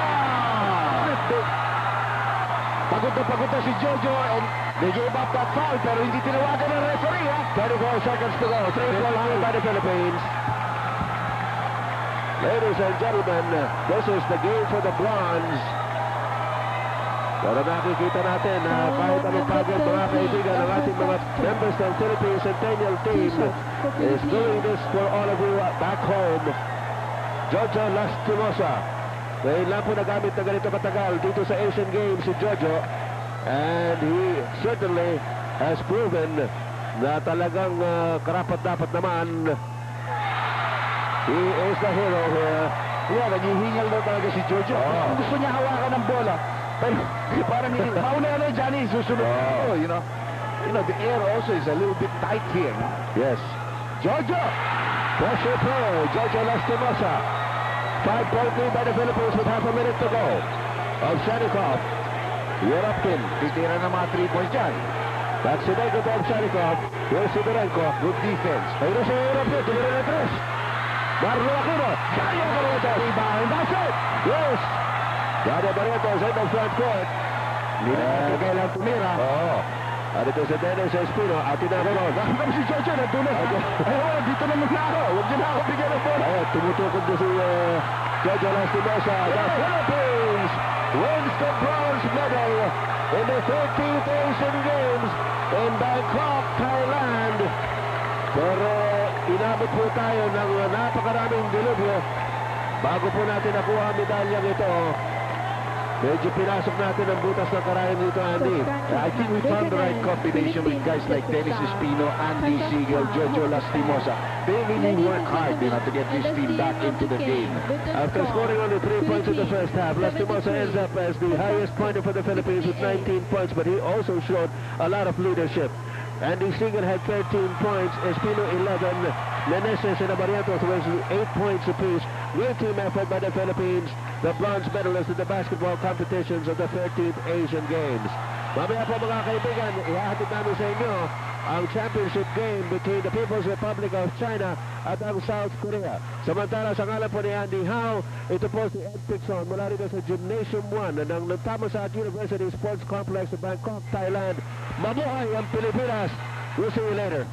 Pagod na si Jojo and they gave up that foul pero hindi tinawagan ng referee. 34 seconds to go. 3-point lead by the Philippines. Ladies and gentlemen, this is the game for the bronze. Pero nakikita natin na kahit anong pagod, mga kaibigan, ang ating mga members ng Philippine Centennial team is doing this for all of you back home. Jojo Lastimosa. Ngayon lang po nagamit na ganito katagal dito sa Asian Games si Jojo. And he certainly has proven na talagang karapat-dapat naman. He is the hero here. Yeah, naghihingal daw talaga si Jojo. Gusto niya hawakan ng bola. Pero parang mauna na Johnny, susunod na you know. You know, the air also is a little bit tight here. Yes. Jojo! Pressure play, Jojo Lastimosa. 5-point lead by the Philippines with half a minute to go. Ovshanikov. Yerapkin. Titira na mga 3 points dyan. That's the negative of Ovshanikov. Here's Sidorenko. Good defense. Ayun sa Yerapkin. Tumira na 3. Marlo Aquino. Dario Barrientos. Rebound. That's it. Yes. Dario Barrientos in the front court. Nilagay lang tumira. Oo. At ito si Dennis Espino. At tinagawa. Nakakam si Jojo. Nagtunas. Ayun, dito na muna ako. Huwag niyo na ako bigyan ng ball. Ayun, tumutukod na si Jojo Lastimosa. The Philippines wins the bronze medal in the 13th Asian Games in Bangkok, Thailand. Pero inabot po tayo ng napakaraming dilubyo bago po natin nakuha ang medalyang ito. Medyo pinasok natin ang butas ng karayan dito, Andy. I think we found the right combination with guys like Dennis Espino, Andy Siegel, Jojo Lastimosa. They really work hard, to get this team back into the game. After scoring only 3 points in the first half, Lastimosa ends up as the highest pointer for the Philippines with 19 points, but he also showed a lot of leadership. Andy Siegel had 13 points, Espino 11, Meneses and Barrientos was 8 points apiece. Real team effort by the Philippines, the bronze medalists in the basketball competitions of the 13th Asian Games. Mamaya po mga kaibigan, ihahatid namin sa inyo ang championship game between the People's Republic of China at ang South Korea. Samantala sa ngalan po ni Andy Howe, ito po si Ed Picson mula rito sa Gymnasium 1 ng Thammasat University Sports Complex sa Bangkok, Thailand. Mabuhay ang Pilipinas! We'll see you later.